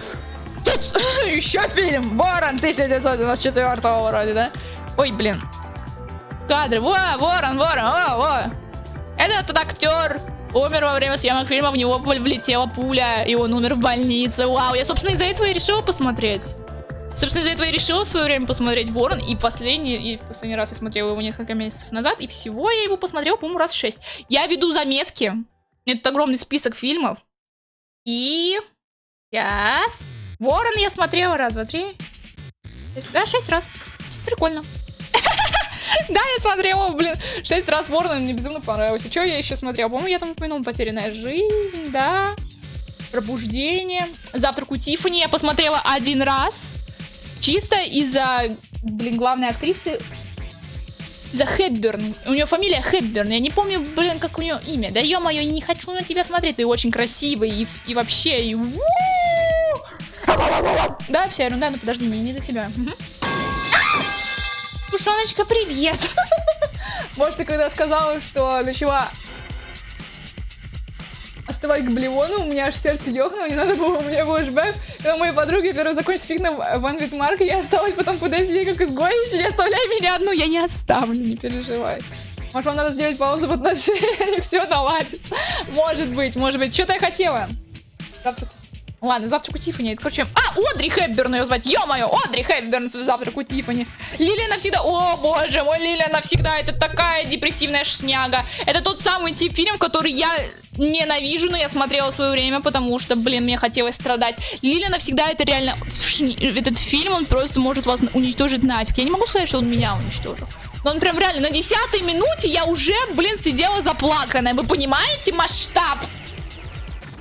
Еще фильм. Ворон 1994 вроде, да? Ой, блин. Кадры. Ворон. Во. Этот актер умер во время съемок фильма, в него влетела пуля, и он умер в больнице. Вау, я, собственно, из-за этого и решила посмотреть. Собственно, из-за этого я решила в свое время посмотреть «Ворон», и в последний раз я смотрела его несколько месяцев назад, и всего я его посмотрела, по-моему, раз 6. Я веду заметки. Это огромный список фильмов. И... Сейчас. «Ворон» я смотрела раз, два, три. Да, 6 раз. Прикольно. Да, я смотрела, блин, 6 раз «Ворон», мне безумно понравилось. И что я еще смотрела? По-моему, я там упомянула «Потерянная жизнь», да. «Пробуждение». «Завтрак у Тиффани» я посмотрела 1 раз. Чисто из-за, блин, главной актрисы. Из-за Хепберн. У нее фамилия Хепберн. Я не помню, блин, как у нее имя. Да ё-моё, не хочу на тебя смотреть. Ты очень красивый и вообще. И... Да, вся ерунда, ну подожди, не до тебя. Тушоночка, привет. Может, ты когда сказала, что начала оставать к Блевону, у меня аж сердце ёкнуло, не надо было, у меня был хэшбэк. Но моей подруге первый закончился фиг на Ван Витмарк, и я осталась потом подойти как изгоевич, не оставляй меня одну, я не оставлю, не переживай. Может, вам надо сделать паузу в отношениях, все наладится. Может быть, что-то я хотела. Ладно, «Завтрак у Тиффани». Это, короче... Одри Хепберн ее звать. Ё-моё, Одри Хепберн в «Завтрак у Тиффани». Лилия навсегда... О, боже мой, Лилия навсегда. Это такая депрессивная шняга. Это тот самый тип фильм, который я ненавижу, но я смотрела в свое время, потому что, блин, мне хотелось страдать. Лилия навсегда, это реально... Этот фильм, он просто может вас уничтожить нафиг. Я не могу сказать, что он меня уничтожил. Но он прям реально на 10-й минуте я уже, блин, сидела заплаканная. Вы понимаете масштаб?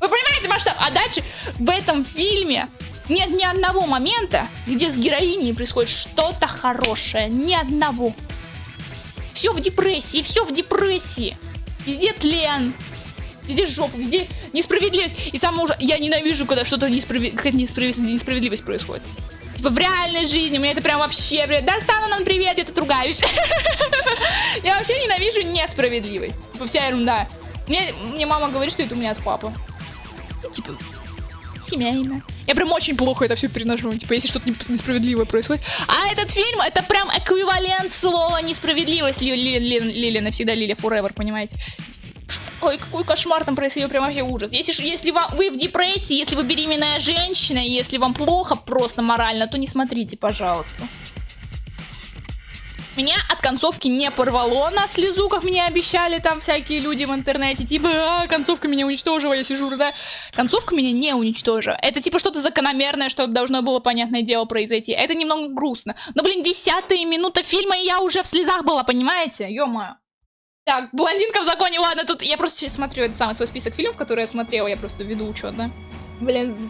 Вы понимаете масштаб? А дальше в этом фильме нет ни одного момента, где с героиней происходит что-то хорошее. Ни одного. Все в депрессии, все в депрессии. Везде тлен, везде жопа, везде несправедливость. И самое ужасное, я ненавижу, когда что-то несправедливость происходит. Типа в реальной жизни у меня это прям вообще... Дарктанан, привет, я тут ругаюсь. Я вообще ненавижу несправедливость. Типа вся ерунда. Мне мама говорит, что это у меня от папы. Ну, типа, семейно. Я прям очень плохо это все переношу. Типа, если что-то несправедливое происходит. А этот фильм, это прям эквивалент слова несправедливость. Лилия навсегда, Лилия forever, понимаете? Ой, какой кошмар там происходил, прям вообще ужас. Если вы в депрессии, если вы беременная женщина, если вам плохо просто морально, то не смотрите, пожалуйста. Меня от концовки не порвало на слезу, как мне обещали там всякие люди в интернете. Типа, концовка меня уничтожила, я сижу, да. Концовка меня не уничтожила. Это типа что-то закономерное, что должно было, понятное дело, произойти. Это немного грустно. Но, блин, 10-я минута фильма, и я уже в слезах была, понимаете? Ё-моё. Так, «Блондинка в законе». Ладно, тут я просто смотрю этот самый свой список фильмов, которые я смотрела. Я просто веду учет, да. Блин,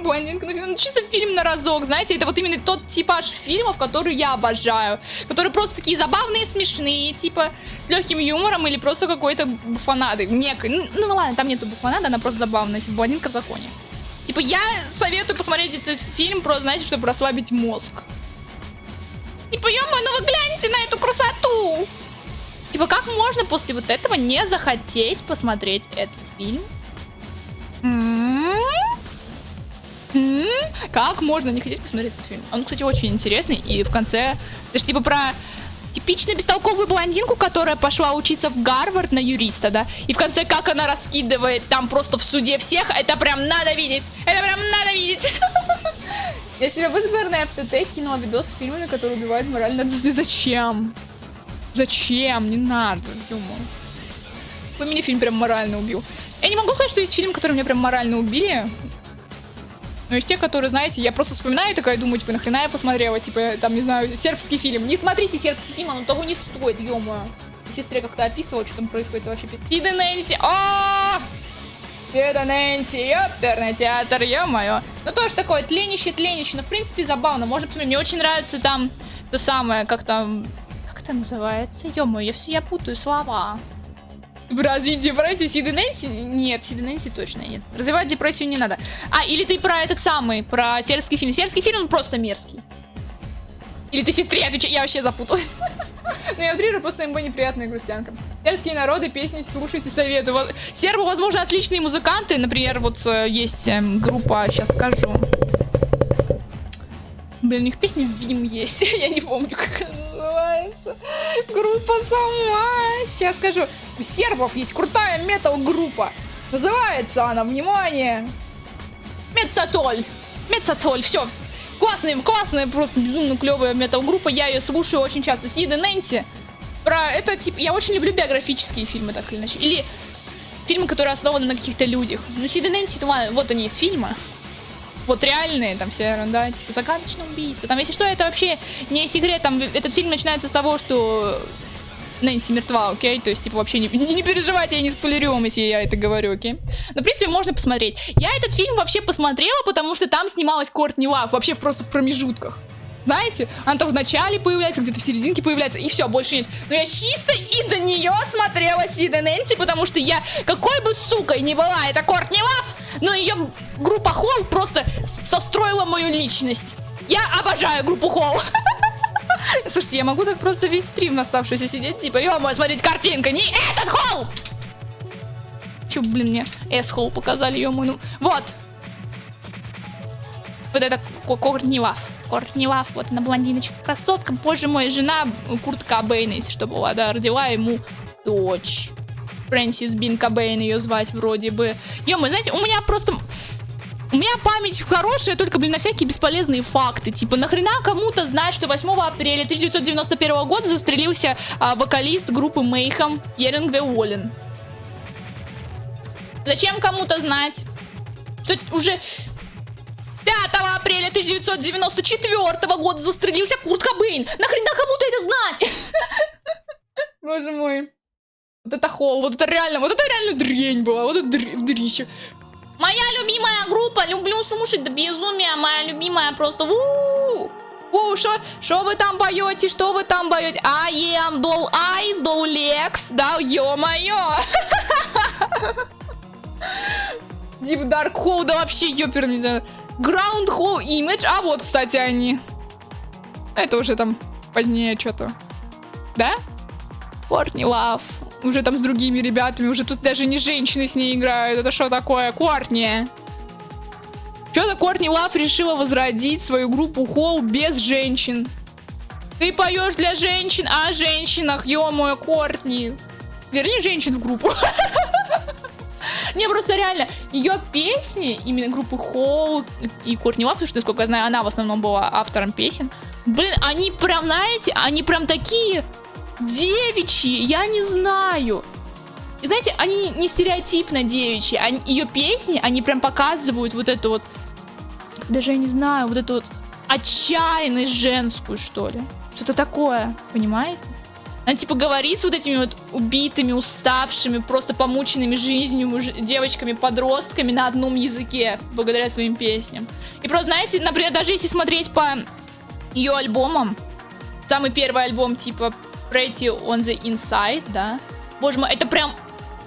«Блондинка», ну чисто фильм на разок, знаете, это вот именно тот типаж фильмов, который я обожаю, которые просто такие забавные, смешные, типа с легким юмором или просто какой-то буфонады, некой, ну ладно, там нету буфонады, она просто забавная, типа «Блондинка в законе». Типа я советую посмотреть этот фильм просто, знаете, чтобы расслабить мозг. Типа, ё-моё, ну вы гляньте на эту красоту! Типа, как можно после вот этого не захотеть посмотреть этот фильм? Как можно не хотеть посмотреть этот фильм? Он, кстати, очень интересный. И в конце, даже типа про типично бестолковую блондинку, которая пошла учиться в Гарвард на юриста, да? И в конце, как она раскидывает там просто в суде всех, это прям надо видеть. Это прям надо видеть. Я себе в избранное ФТТ кинула видос с фильмами, которые убивают морально. Зачем? Зачем? Не надо. Какой меня фильм прям морально убил. Я не могу сказать, что есть фильм, который меня прям морально убили. Но есть те, которые, знаете, я просто вспоминаю и такая думаю, типа, нахрена я посмотрела, типа, там, не знаю, сербский фильм. Не смотрите сербский фильм, оно того не стоит, ё-моё. Сестре как-то описывала, что там происходит, это вообще пиздец. Сид и Нэнси, Сид и Нэнси, ёперный театр, ё-моё. Ну тоже такое тленище, но в принципе забавно. Может, мне очень нравится там то самое, как там, как это называется? Ё-моё, я путаю слова. Развить депрессию Сид и Нэнси? Нет, Сид и Нэнси точно нет. Развивать депрессию не надо. Или ты про этот самый, про сербский фильм. Сербский фильм, он просто мерзкий. Или ты сестре отвечаешь, я вообще запуталась. Но я утрирую, просто МБ неприятная грустянка. Сербские народы, песни слушайте, советую. Вот, сербы, возможно, отличные музыканты. Например, вот есть группа, сейчас скажу. Блин, у них песня Вим есть. Я не помню, как она называется. Группа сама. Сейчас скажу. У сербов есть крутая метал-группа. Называется она, внимание, Мецатоль. Мецатоль, все. Классная, просто безумно клевая метал-группа. Я ее слушаю очень часто. Сид и Нэнси. Про это, типа, я очень люблю биографические фильмы, так или иначе. Или фильмы, которые основаны на каких-то людях. Ну, Сид и Нэнси, вот они из фильма. Вот реальные, там вся ерунда, типа загадочное убийство. Там, если что, это вообще не секрет. Там этот фильм начинается с того, что Нэнси мертва, окей? То есть, типа, вообще не переживайте, я не спойлерю вам, если я это говорю, окей? Но, в принципе, можно посмотреть. Я этот фильм вообще посмотрела, потому что там снималась Кортни Лав, вообще просто в промежутках. Знаете, она там в начале появляется, где-то в серединке появляется, и все, больше нет. Но я чисто из-за нее смотрела Сид и Нэнси, потому что я, какой бы сукой ни была эта Кортни Лав, но ее группа Холл просто состроила мою личность. Я обожаю группу Холл. Слушайте, я могу так просто весь стрим оставшийся сидеть, типа, ё-моё, смотрите, картинка, не этот Холл! Чё, блин, мне S-Холл показали, ё-моё, ну, вот. Вот это Кортни Лав. Кортни Лав, вот она блондиночка, красотка, боже мой, жена Курт Кобейна, если что была, да, родила ему дочь. Фрэнсис Бин Кобейн ее звать вроде бы. Ё-моё, знаете, у меня память хорошая, только, блин, на всякие бесполезные факты. Типа, нахрена кому-то знать, что 8 апреля 1991 года застрелился вокалист группы Mayhem Йерингве Уоллен? Зачем кому-то знать? Что уже 5 апреля 1994 года застрелился Курт Кобейн. Нахрена кому-то это знать? Боже мой. Вот это Холл, вот это реально дрень была, вот это дрище. Моя любимая группа, люблю слушать до безумия, моя любимая просто. Что вы там поете, что вы там поете? I am doll eyes, doll legs, да, ё-моё. Deep Dark Hole, да вообще ёпер, не знаю. Ground Hole Image, а вот, кстати, они. Это уже там позднее что-то. Да? Кортни Лав. Уже там с другими ребятами, уже тут даже не женщины с ней играют. Это что такое? Кортни. Что-то Кортни Лав решила возродить свою группу Холл без женщин. Ты поешь для женщин о женщинах, ё-моё, Кортни. Верни женщин в группу. Не, просто реально, ее песни, именно группы Холл и Кортни Лав, потому что, насколько я знаю, она в основном была автором песен. Блин, они прям, знаете, они прям такие девичьи, я не знаю. И знаете, они не стереотипно девичьи. Ее песни, они прям показывают вот эту вот, даже я не знаю, вот эту вот отчаянность женскую, что ли. Что-то такое, понимаете? Она типа говорит с вот этими вот убитыми, уставшими, просто помученными жизнью девочками-подростками на одном языке, благодаря своим песням. И просто, знаете, например, даже если смотреть по ее альбомам, самый первый альбом типа Pretty on the Inside, да, боже мой, это прям,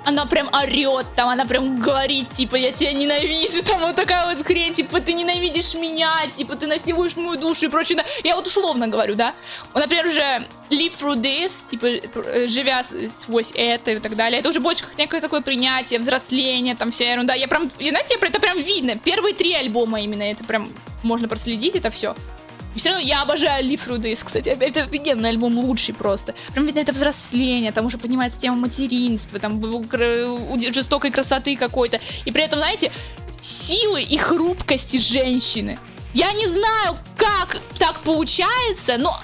она прям орет, там, она прям говорит, типа, я тебя ненавижу, там вот такая вот хрень, типа, ты ненавидишь меня, типа, ты насилуешь мою душу и прочее, да. Я вот условно говорю, да, например, уже Live Through This, типа, живя сквозь это и так далее, это уже больше как некое такое принятие, взросление, там, вся ерунда, я прям, знаете, это прям видно, первые 3 альбома именно, это прям, можно проследить это все. И все равно я обожаю Live Through This, кстати, это офигенный альбом, лучший просто. Прям видно это взросление, там уже поднимается тема материнства, там жестокой красоты какой-то. И при этом, знаете, силы и хрупкости женщины. Я не знаю, как так получается, но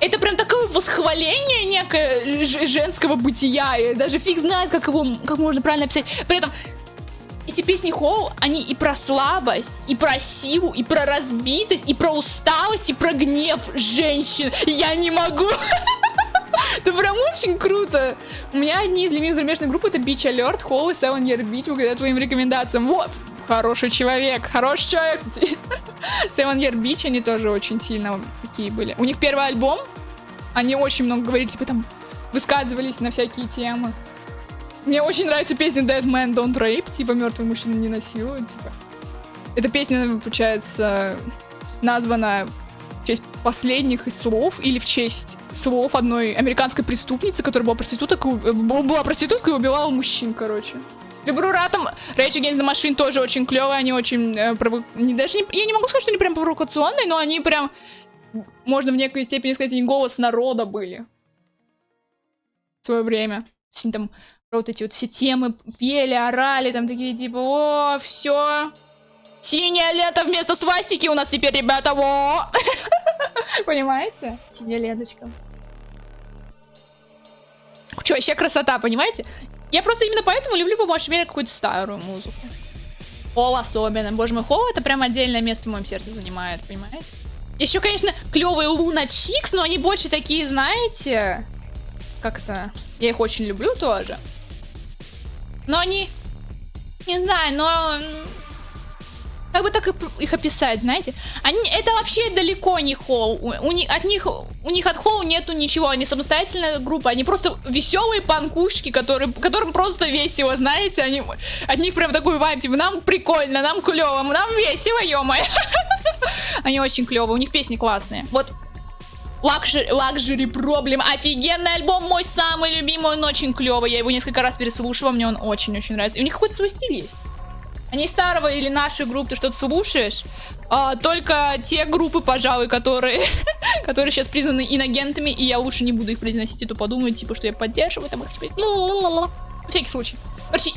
это прям такое восхваление некое женского бытия. И даже фиг знает, как можно правильно описать. При этом эти песни Холл, они и про слабость, и про силу, и про разбитость, и про усталость, и про гнев женщин. Я не могу. Это прям очень круто. У меня одни из любимых зарубежных групп — это Beach Alert, Холл и Seven Year Beach, благодаря твоим рекомендациям. Вот, хороший человек. Seven Year Beach, они тоже очень сильно такие были. У них первый альбом, они очень много говорили, типа там высказывались на всякие темы. Мне очень нравится песня Dead Man Don't Rape, типа мертвый мужчина не насилует, типа. Эта песня, получается, названа в честь последних слов или в честь слов одной американской преступницы, которая была проституткой и убивала мужчин, короче. Люблю Ратом. Rage Against the Machine тоже очень клевые, они очень... я не могу сказать, что они прям провокационные, но они прям... Можно в некой степени сказать, они голос народа были. В свое время. Они там про вот эти вот все темы пели, орали, там такие типа, о, все... Синяя лента вместо свастики у нас теперь, ребята, во! Понимаете? Синяя ленточка. Че, вообще красота, понимаете? Я просто именно поэтому люблю по большей мере какую-то старую музыку. Хол особенно. Боже мой, Хол это прям отдельное место в моем сердце занимает, понимаете? Еще, конечно, клевые Луна Чикс, но они больше такие, знаете, как-то... Я их очень люблю тоже. Но они... Не знаю, но... Как бы так их описать, знаете? Это вообще далеко не Хол. У них от Хол нету ничего. Они самостоятельная группа. Они просто веселые панкушки, которым просто весело, знаете? От них прям такой вайб, типа, нам прикольно, нам клево, нам весело, ё-моё. Они очень клевые, у них песни классные. Вот Luxury Problem. Офигенный альбом, мой самый любимый, он очень клевый. Я его несколько раз переслушивала, мне он очень-очень нравится. И у них какой-то свой стиль есть. Они старого или нашей группы, ты что-то слушаешь, только те группы, пожалуй, которые сейчас признаны инагентами, и я лучше не буду их произносить, и то подумаю, типа, что я поддерживаю там их. На всякий случай. Короче,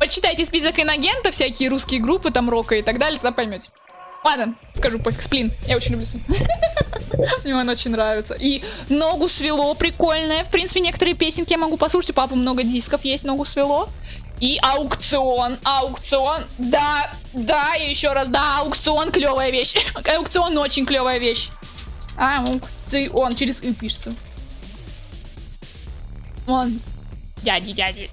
почитайте список инагентов, всякие русские группы, там, рока и так далее, тогда поймете. Ладно, скажу, пофиг, Сплин. Я очень люблю Сплин. Мне он очень нравится. И Ногу свело, прикольное. В принципе, некоторые песенки я могу послушать. У папы много дисков есть, Ногу свело. И Аукцион. Да, и еще раз, да, Аукцион клевая вещь. Аукцион очень клевая вещь. Аукцион, через И пишется. Он. Дяди.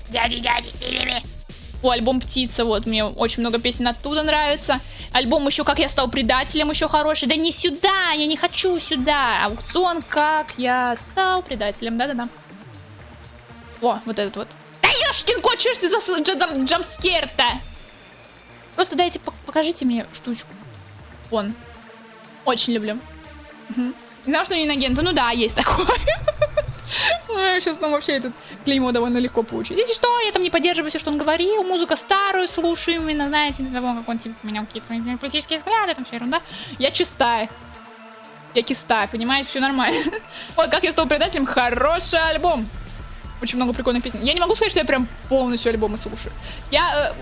О, альбом Птица, вот, мне очень много песен оттуда нравится. Альбом еще Как я стал предателем, еще хороший. Да не сюда, я не хочу сюда. Аукцион, Как я стал предателем, да-да-да. О, вот этот вот. Да ёшкин кот, что ж ты за джампскер-то? Просто дайте, покажите мне штучку. Вон. Очень люблю. Не знала, что не инагент. Ну да, есть такое. Сейчас там вообще этот клеймо довольно легко получить. Видите, что? Я там не поддерживаю все, что он говорил. Музыка старую слушаю именно, знаете, не того, как он типа поменял какие-то свои политические взгляды, там все ерунда. Я чистая. Я кистая, понимаете? Все нормально. Вот, Как я стал предателем, хороший альбом. Очень много прикольных песен. Я не могу сказать, что я прям полностью альбомы слушаю. Я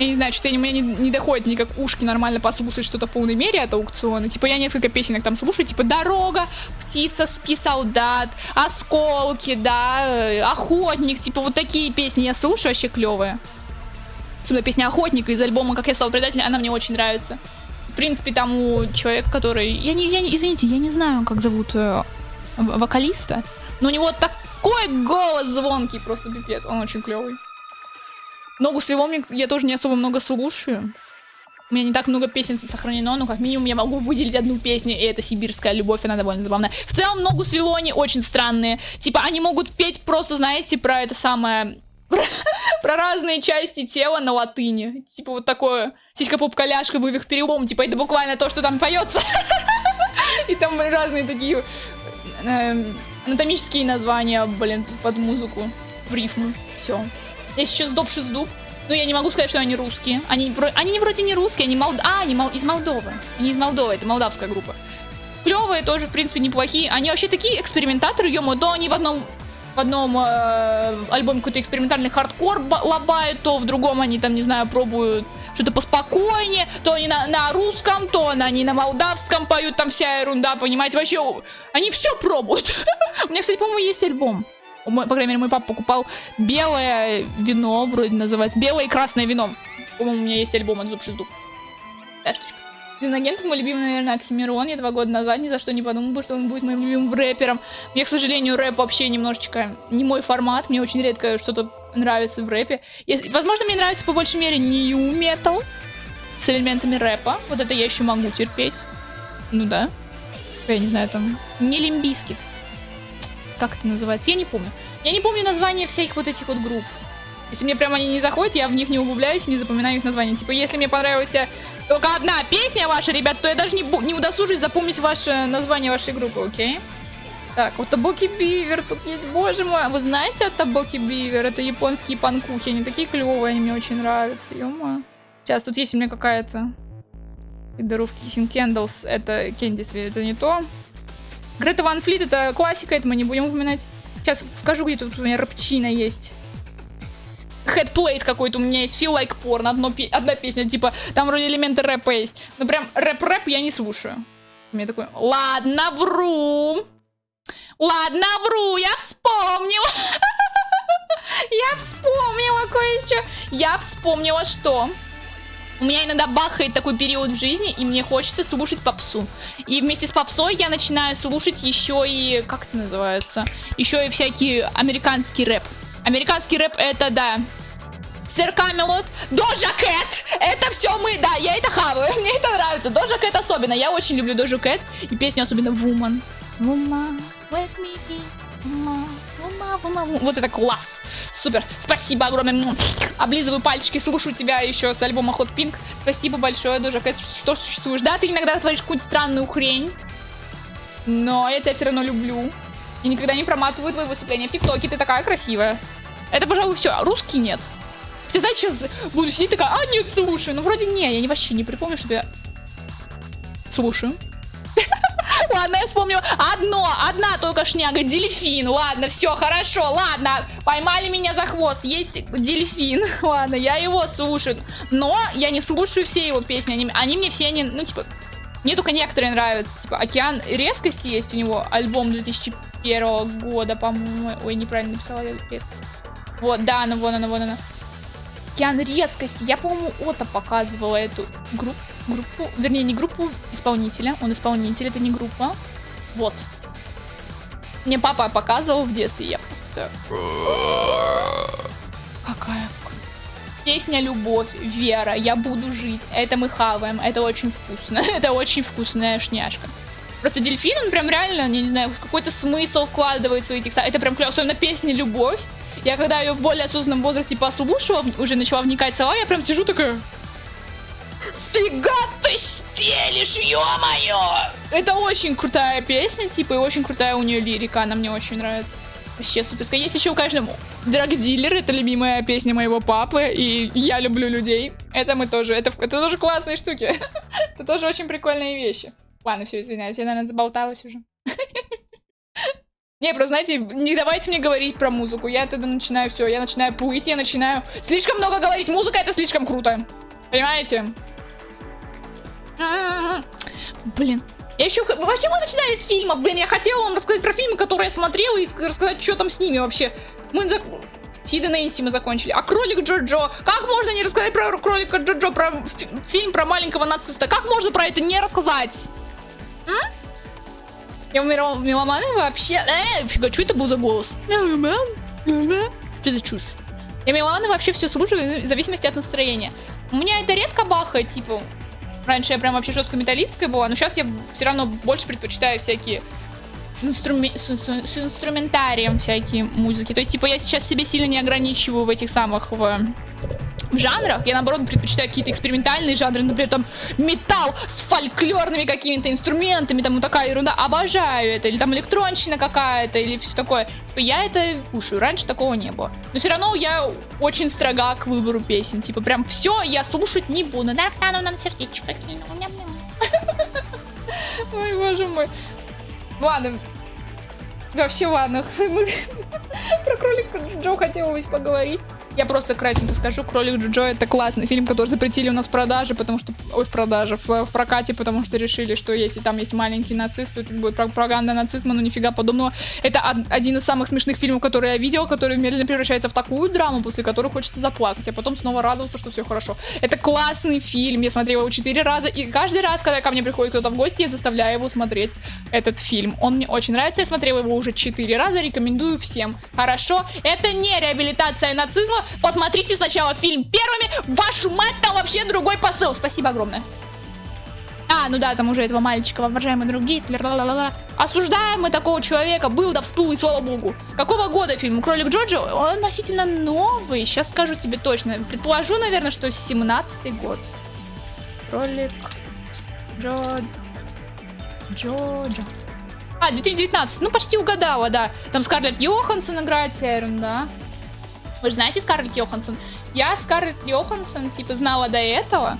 не знаю, что-то у меня не доходит никак ушки нормально послушать что-то в полной мере от Аукциона. Типа я несколько песенок там слушаю, типа Дорога, Птица, Спи, Солдат, Осколки, да, Охотник, типа вот такие песни я слушаю, вообще клевые. Особенно песня Охотника из альбома Как я стал предателем, она мне очень нравится. В принципе, там у человека, который... Извините, я не знаю, как зовут вокалиста, но у него такой голос звонкий, просто пипец, он очень клевый. Ногу свело мне, я тоже не особо много слушаю. У меня не так много песен сохранено, но как минимум я могу выделить одну песню, и это «Сибирская любовь», она довольно забавная. В целом, Ногу свело они очень странные. Типа, они могут петь просто, знаете, про это самое... Про разные части тела на латыни. Типа вот такое, сиська-поп-коляшка, вывих-перелом. Типа, это буквально то, что там поется. И там разные такие анатомические названия, блин, под музыку, в рифму. Все. Есть еще Сдоб Шиздуб. Но я не могу сказать, что они русские. Они вроде не русские, они из Молдовы. Они из Молдовы, это молдавская группа. Клевые тоже, в принципе, неплохие. Они вообще такие экспериментаторы, ё-моё, то они в одном альбоме какой-то экспериментальный хардкор лобают, то в другом они там, не знаю, пробуют что-то поспокойнее, то они на русском, то они на молдавском поют, там вся ерунда, понимаете, вообще, они все пробуют. У меня, кстати, по-моему, есть альбом. По крайней мере, мой папа покупал белое вино, вроде называется, белое и красное вино. По-моему, у меня есть альбом от Зуб Шиздуб. Да, штучка. Из инагентов мой любимый, наверное, Оксимирон. Я 2 года назад ни за что не подумала, что он будет моим любимым рэпером. Мне, к сожалению, рэп вообще немножечко не мой формат. Мне очень редко что-то нравится в рэпе. Возможно, мне нравится по большей мере нью метал с элементами рэпа. Вот это я еще могу терпеть. Ну да. Я не знаю, там... Не Лимп Бизкит. Как это называется? Я не помню. Я не помню название всех вот этих вот групп. Если мне прям они не заходят, я в них не углубляюсь и не запоминаю их название. Типа, если мне понравилась только одна песня ваша, ребят, то я даже не удосужусь запомнить ваше название вашей группы, окей? Так, вот Табоки Бивер тут есть, боже мой. Вы знаете от Табоки Бивер? Это японские панкухи, они такие клевые, они мне очень нравятся, ё-моё. Сейчас, тут есть у меня какая-то... Daruf Kissing Candles, это Кендис, это не то. Грета Ван Флит, это классика, это мы не будем упоминать. Сейчас скажу, где тут у меня рэпчина есть. Headplate какой-то у меня есть, Feel Like Porn, одна песня, типа, там вроде элементы рэпа есть. Но прям рэп-рэп я не слушаю. У меня такой, ладно, вру. Ладно, вру, я вспомнила. Я вспомнила кое-что. Я вспомнила, что... У меня иногда бахает такой период в жизни, и мне хочется слушать попсу. И вместе с попсой я начинаю слушать еще и... Как это называется? Еще и всякий американский рэп. Американский рэп это, да... Сэр Камелот, Дожа Кэт! Это все мы, да, я это хаваю, мне это нравится. Дожа Кэт особенно, я очень люблю Дожу Кэт. И песню особенно Woman. Woman, let me be. Вот это класс. Супер. Спасибо огромное. Облизываю пальчики, слушаю тебя еще с альбома Hot Pink. Спасибо большое, Дожа Кэт, что существуешь. Да, ты иногда творишь какую-то странную хрень, но я тебя все равно люблю. И никогда не проматываю твои выступления в ТикТоке. Ты такая красивая. Это, пожалуй, все. Русский нет. Ты знаешь, сейчас буду сидеть такая, а нет, слушаю. Ну, вроде не, я вообще не припомню, что я слушаю. Ладно, я вспомнила. Одна только шняга, дельфин. Ладно, все, хорошо, ладно. Поймали меня за хвост. Есть дельфин. Ладно, я его слушаю. Но я не слушаю все его песни. Они мне все не... Ну, типа, мне только некоторые нравятся. Типа, Океан резкости есть у него. Альбом 2001 года, по-моему. Ой, неправильно написала резкость. Вот, да, ну вон она. Океан резкости. Я, по-моему, Ота показывала эту группу. Вернее, не группу исполнителя. Он исполнитель, это не группа. Вот. Мне папа показывал в детстве, я просто так... Какая... Песня «Любовь», «Вера», «Я буду жить». Это мы хаваем, это очень вкусно. Это очень вкусная шняшка. Просто дельфин, он прям реально, не знаю, какой-то смысл вкладывает в свои текста. Это прям клево. Особенно песня «Любовь». Я когда ее в более осознанном возрасте послушала, уже начала вникать в слова, я прям сижу такая... Фига ты стелишь, ё-моё! Это очень крутая песня, типа, и очень крутая у нее лирика, она мне очень нравится. Вообще суперская. Есть еще у каждого «Драгдилер», это любимая песня моего папы, и «Я люблю людей». Это мы тоже, это тоже классные штуки. Это тоже очень прикольные вещи. Ладно, все, извиняюсь, я, наверное, заболталась уже. Не, просто, знаете, не давайте мне говорить про музыку. Я тогда начинаю все, я начинаю плыть, я начинаю слишком много говорить. Музыка — это слишком круто. Понимаете? Блин. Я еще... Вообще мы начинали с фильмов, блин. Я хотела вам рассказать про фильмы, которые я смотрела, и рассказать, что там с ними вообще. Сид и Нэнси мы закончили. А кролик Джо-Джо? Как можно не рассказать про кролика Джо-Джо, про фильм про маленького нациста? Как можно про это не рассказать? Я умирала в меломаны вообще. Фига, что это был за голос? Что за чушь? Я меломаны вообще все слушаю в зависимости от настроения. У меня это редко бахает, типа... Раньше я прям вообще жестко металлистская была, но сейчас я все равно больше предпочитаю всякие с инструментарием всякие музыки. То есть, типа, я сейчас себе сильно не ограничиваю в этих самых... В жанрах. Я, наоборот, предпочитаю какие-то экспериментальные жанры, например, там, металл с фольклорными какими-то инструментами, там, вот такая ерунда. Обожаю это. Или там электронщина какая-то, или все такое. Типа, я это слушаю. Раньше такого не было. Но все равно я очень строга к выбору песен. Типа, прям все я слушать не буду. Наркану нам сердечко кинул. Ой, боже мой. Ладно. Вообще, ладно. Про кролика Джо хотелось поговорить. Я просто кратенько скажу, «Кролик Джо-Джо» — это классный фильм, который запретили у нас в продаже, потому что... Ой, в прокате, потому что решили, что если там есть маленький нацист, то тут будет пропаганда нацизма, но нифига подобного. Это один из самых смешных фильмов, которые я видела, который медленно превращается в такую драму, после которой хочется заплакать, а потом снова радоваться, что все хорошо. Это классный фильм, я смотрела его 4 раза, и каждый раз, когда ко мне приходит кто-то в гости, я заставляю его смотреть этот фильм. Он мне очень нравится, я смотрела его уже 4 раза, рекомендую всем. Хорошо? Это не реабилитация нацизма. Посмотрите сначала фильм первыми. Вашу мать, там вообще другой посыл. Спасибо огромное. ну да, там уже этого мальчика, воображаемые другие. Осуждаем мы такого человека. Был да всплыл, и слава богу. Какого года фильм «Кролик Джоджо»? Он относительно новый. Сейчас скажу тебе точно. Предположу, наверное, что 17-й год. «Кролик Джоджо». 2019. Ну, почти угадала, да. Там Скарлетт Йоханссон играет, вся ерунда. Вы же знаете Скарлетт Йоханссон? Я Скарлетт Йоханссон, типа, знала до этого.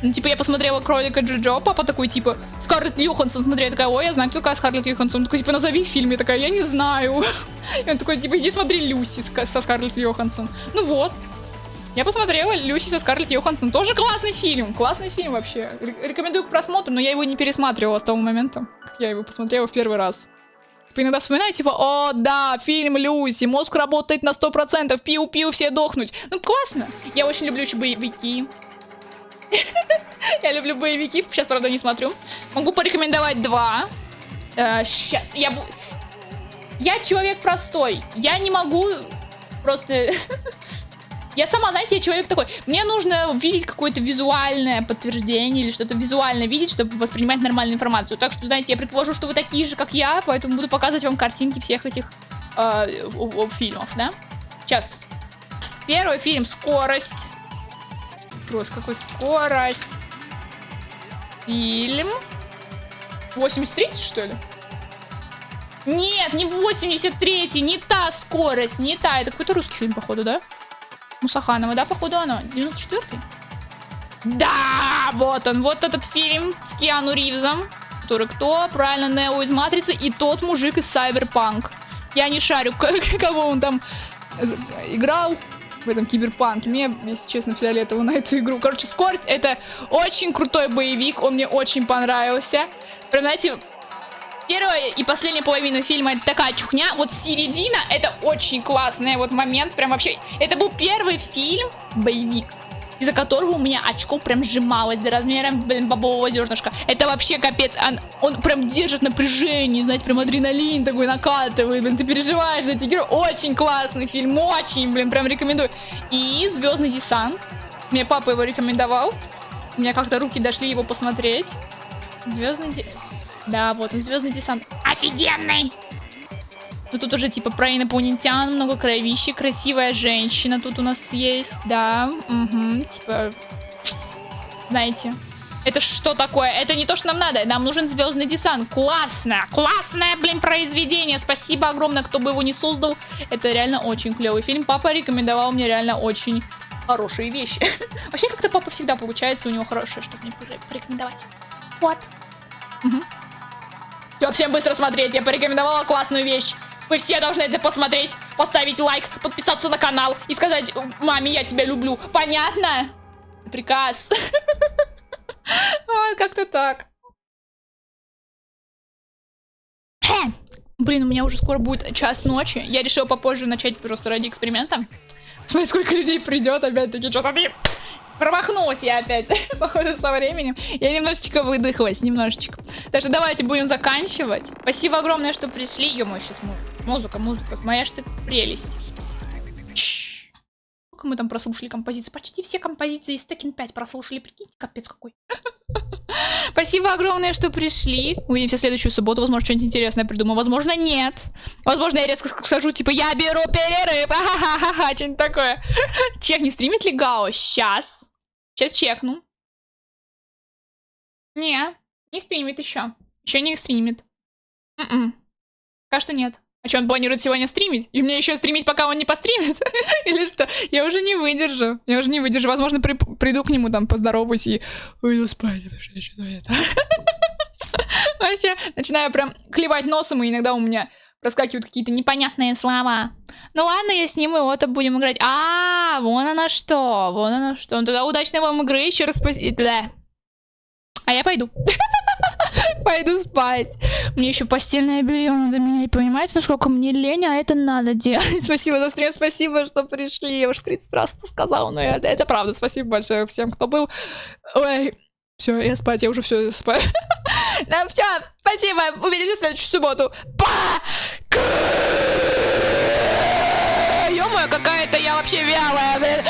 Ну, типа, я посмотрела «Кролика Джоджо», папа такой, типа, Скарлетт Йоханссон, смотри, я такая, ой, я знаю, кто такая Скарлетт Йоханссон. Он такой, типа, назови фильм, я такая, я не знаю. И он такой, типа, иди смотри «Люси» со Скарлетт Йоханссон. Ну вот. Я посмотрела «Люси» со Скарлетт Йоханссон. Тоже классный фильм вообще. Рекомендую к просмотру, но я его не пересматривала с того момента, как я его посмотрела в первый раз. Типа, иногда вспоминаю, типа, о, да, фильм «Люси», мозг работает на 100%, пиу-пиу, все дохнуть. Ну, классно. Я очень люблю еще боевики. Я люблю боевики, сейчас, правда, не смотрю. Могу порекомендовать 2. Сейчас, я человек простой. Я не могу просто... Я сама, знаете, я человек такой. Мне нужно видеть какое-то визуальное подтверждение или что-то визуально видеть, чтобы воспринимать нормальную информацию. Так что, знаете, я предположу, что вы такие же, как я, поэтому буду показывать вам картинки всех этих фильмов, да? Сейчас. Первый фильм «Скорость». Просто какой скорость. Фильм. 83, что ли? Нет, не 83, не та скорость, не та. Это какой-то русский фильм, походу, да? Мусаханова, да, походу оно? 94-й? Да, вот он, вот этот фильм с Киану Ривзом. Который кто? Правильно, Нео из «Матрицы» и тот мужик из «Сайберпанк». Я не шарю, кого он там играл в этом киберпанке. Мне, если честно, фиолетово на эту игру. Короче, «Скорость» — это очень крутой боевик, он мне очень понравился. Прям, знаете, первая и последняя половина фильма — это такая чухня. Вот середина — это очень классный вот момент. Прям вообще, это был первый фильм, боевик, из-за которого у меня очко прям сжималось до размера, блин, бобового зернышка. Это вообще капец. Он прям держит напряжение, знаете, прям адреналин такой накатывает, блин, ты переживаешь за эти герои. Очень классный фильм, очень, блин, прям рекомендую. И «Звездный десант». Мне папа его рекомендовал. У меня как-то руки дошли его посмотреть. Да, вот он, «Звездный десант». Офигенный! Ну тут уже типа про инопланетян, много кровищи, красивая женщина тут у нас есть, да, угу, типа, знаете, это что такое? Это не то, что нам надо, нам нужен «Звездный десант», классно, классное, блин, произведение, спасибо огромное, кто бы его не создал, это реально очень клевый фильм, папа рекомендовал мне реально очень хорошие вещи. Вообще как-то папа всегда получается, у него хорошее, чтобы мне порекомендовать. Вот. Угу. Все, всем быстро смотреть, я порекомендовала классную вещь. Вы все должны это посмотреть, поставить лайк, подписаться на канал и сказать: маме, я тебя люблю. Понятно? Приказ. Вот как-то так. Блин, у меня уже скоро будет 1 ночи. Я решила попозже начать просто ради эксперимента. Смотри, сколько людей придет, опять-таки, что-то ты... Промахнулась я опять, походу, со временем. Я немножечко выдохлась, немножечко. Так что давайте будем заканчивать. Спасибо огромное, что пришли. Ё-моё, сейчас музыка. Моя ж ты прелесть. Сколько мы там прослушали композиции? Почти все композиции из Tekken 5 прослушали. Прикиньте, капец какой. Спасибо огромное, что пришли. Увидимся в следующую субботу. Возможно, что-нибудь интересное придумаю. Возможно, нет. Возможно, я резко скажу, типа, я беру перерыв. Ха-ха-ха-ха, что-нибудь такое. Чек, не стримит ли Гао? Сейчас чекну. Не стримит еще. Еще не стримит. Пока что нет. А что, он планирует сегодня стримить? И мне еще стримить, пока он не постримит? Или что? Я уже не выдержу. Возможно, приду к нему, там, поздороваюсь и уйду спать, потому что я что-то это... Вообще, начинаю прям клевать носом, и иногда у меня проскакивают какие-то непонятные слова. Ну ладно, я с ним и вот будем играть. Вон оно что. Ну тогда удачной вам игры, еще раз спасибо. А я пойду. Пойду спать. Мне еще постельное белье надо менять. Понимаете, насколько мне лень, а это надо делать. Спасибо за стрим, спасибо, что пришли. Я уж 30 раз это сказала, но это правда. Спасибо большое всем, кто был. Ой, все, я спать, я уже все спать. Да, все, спасибо. Увидимся в следующую субботу. Ё-моё, какая-то я вообще вялая.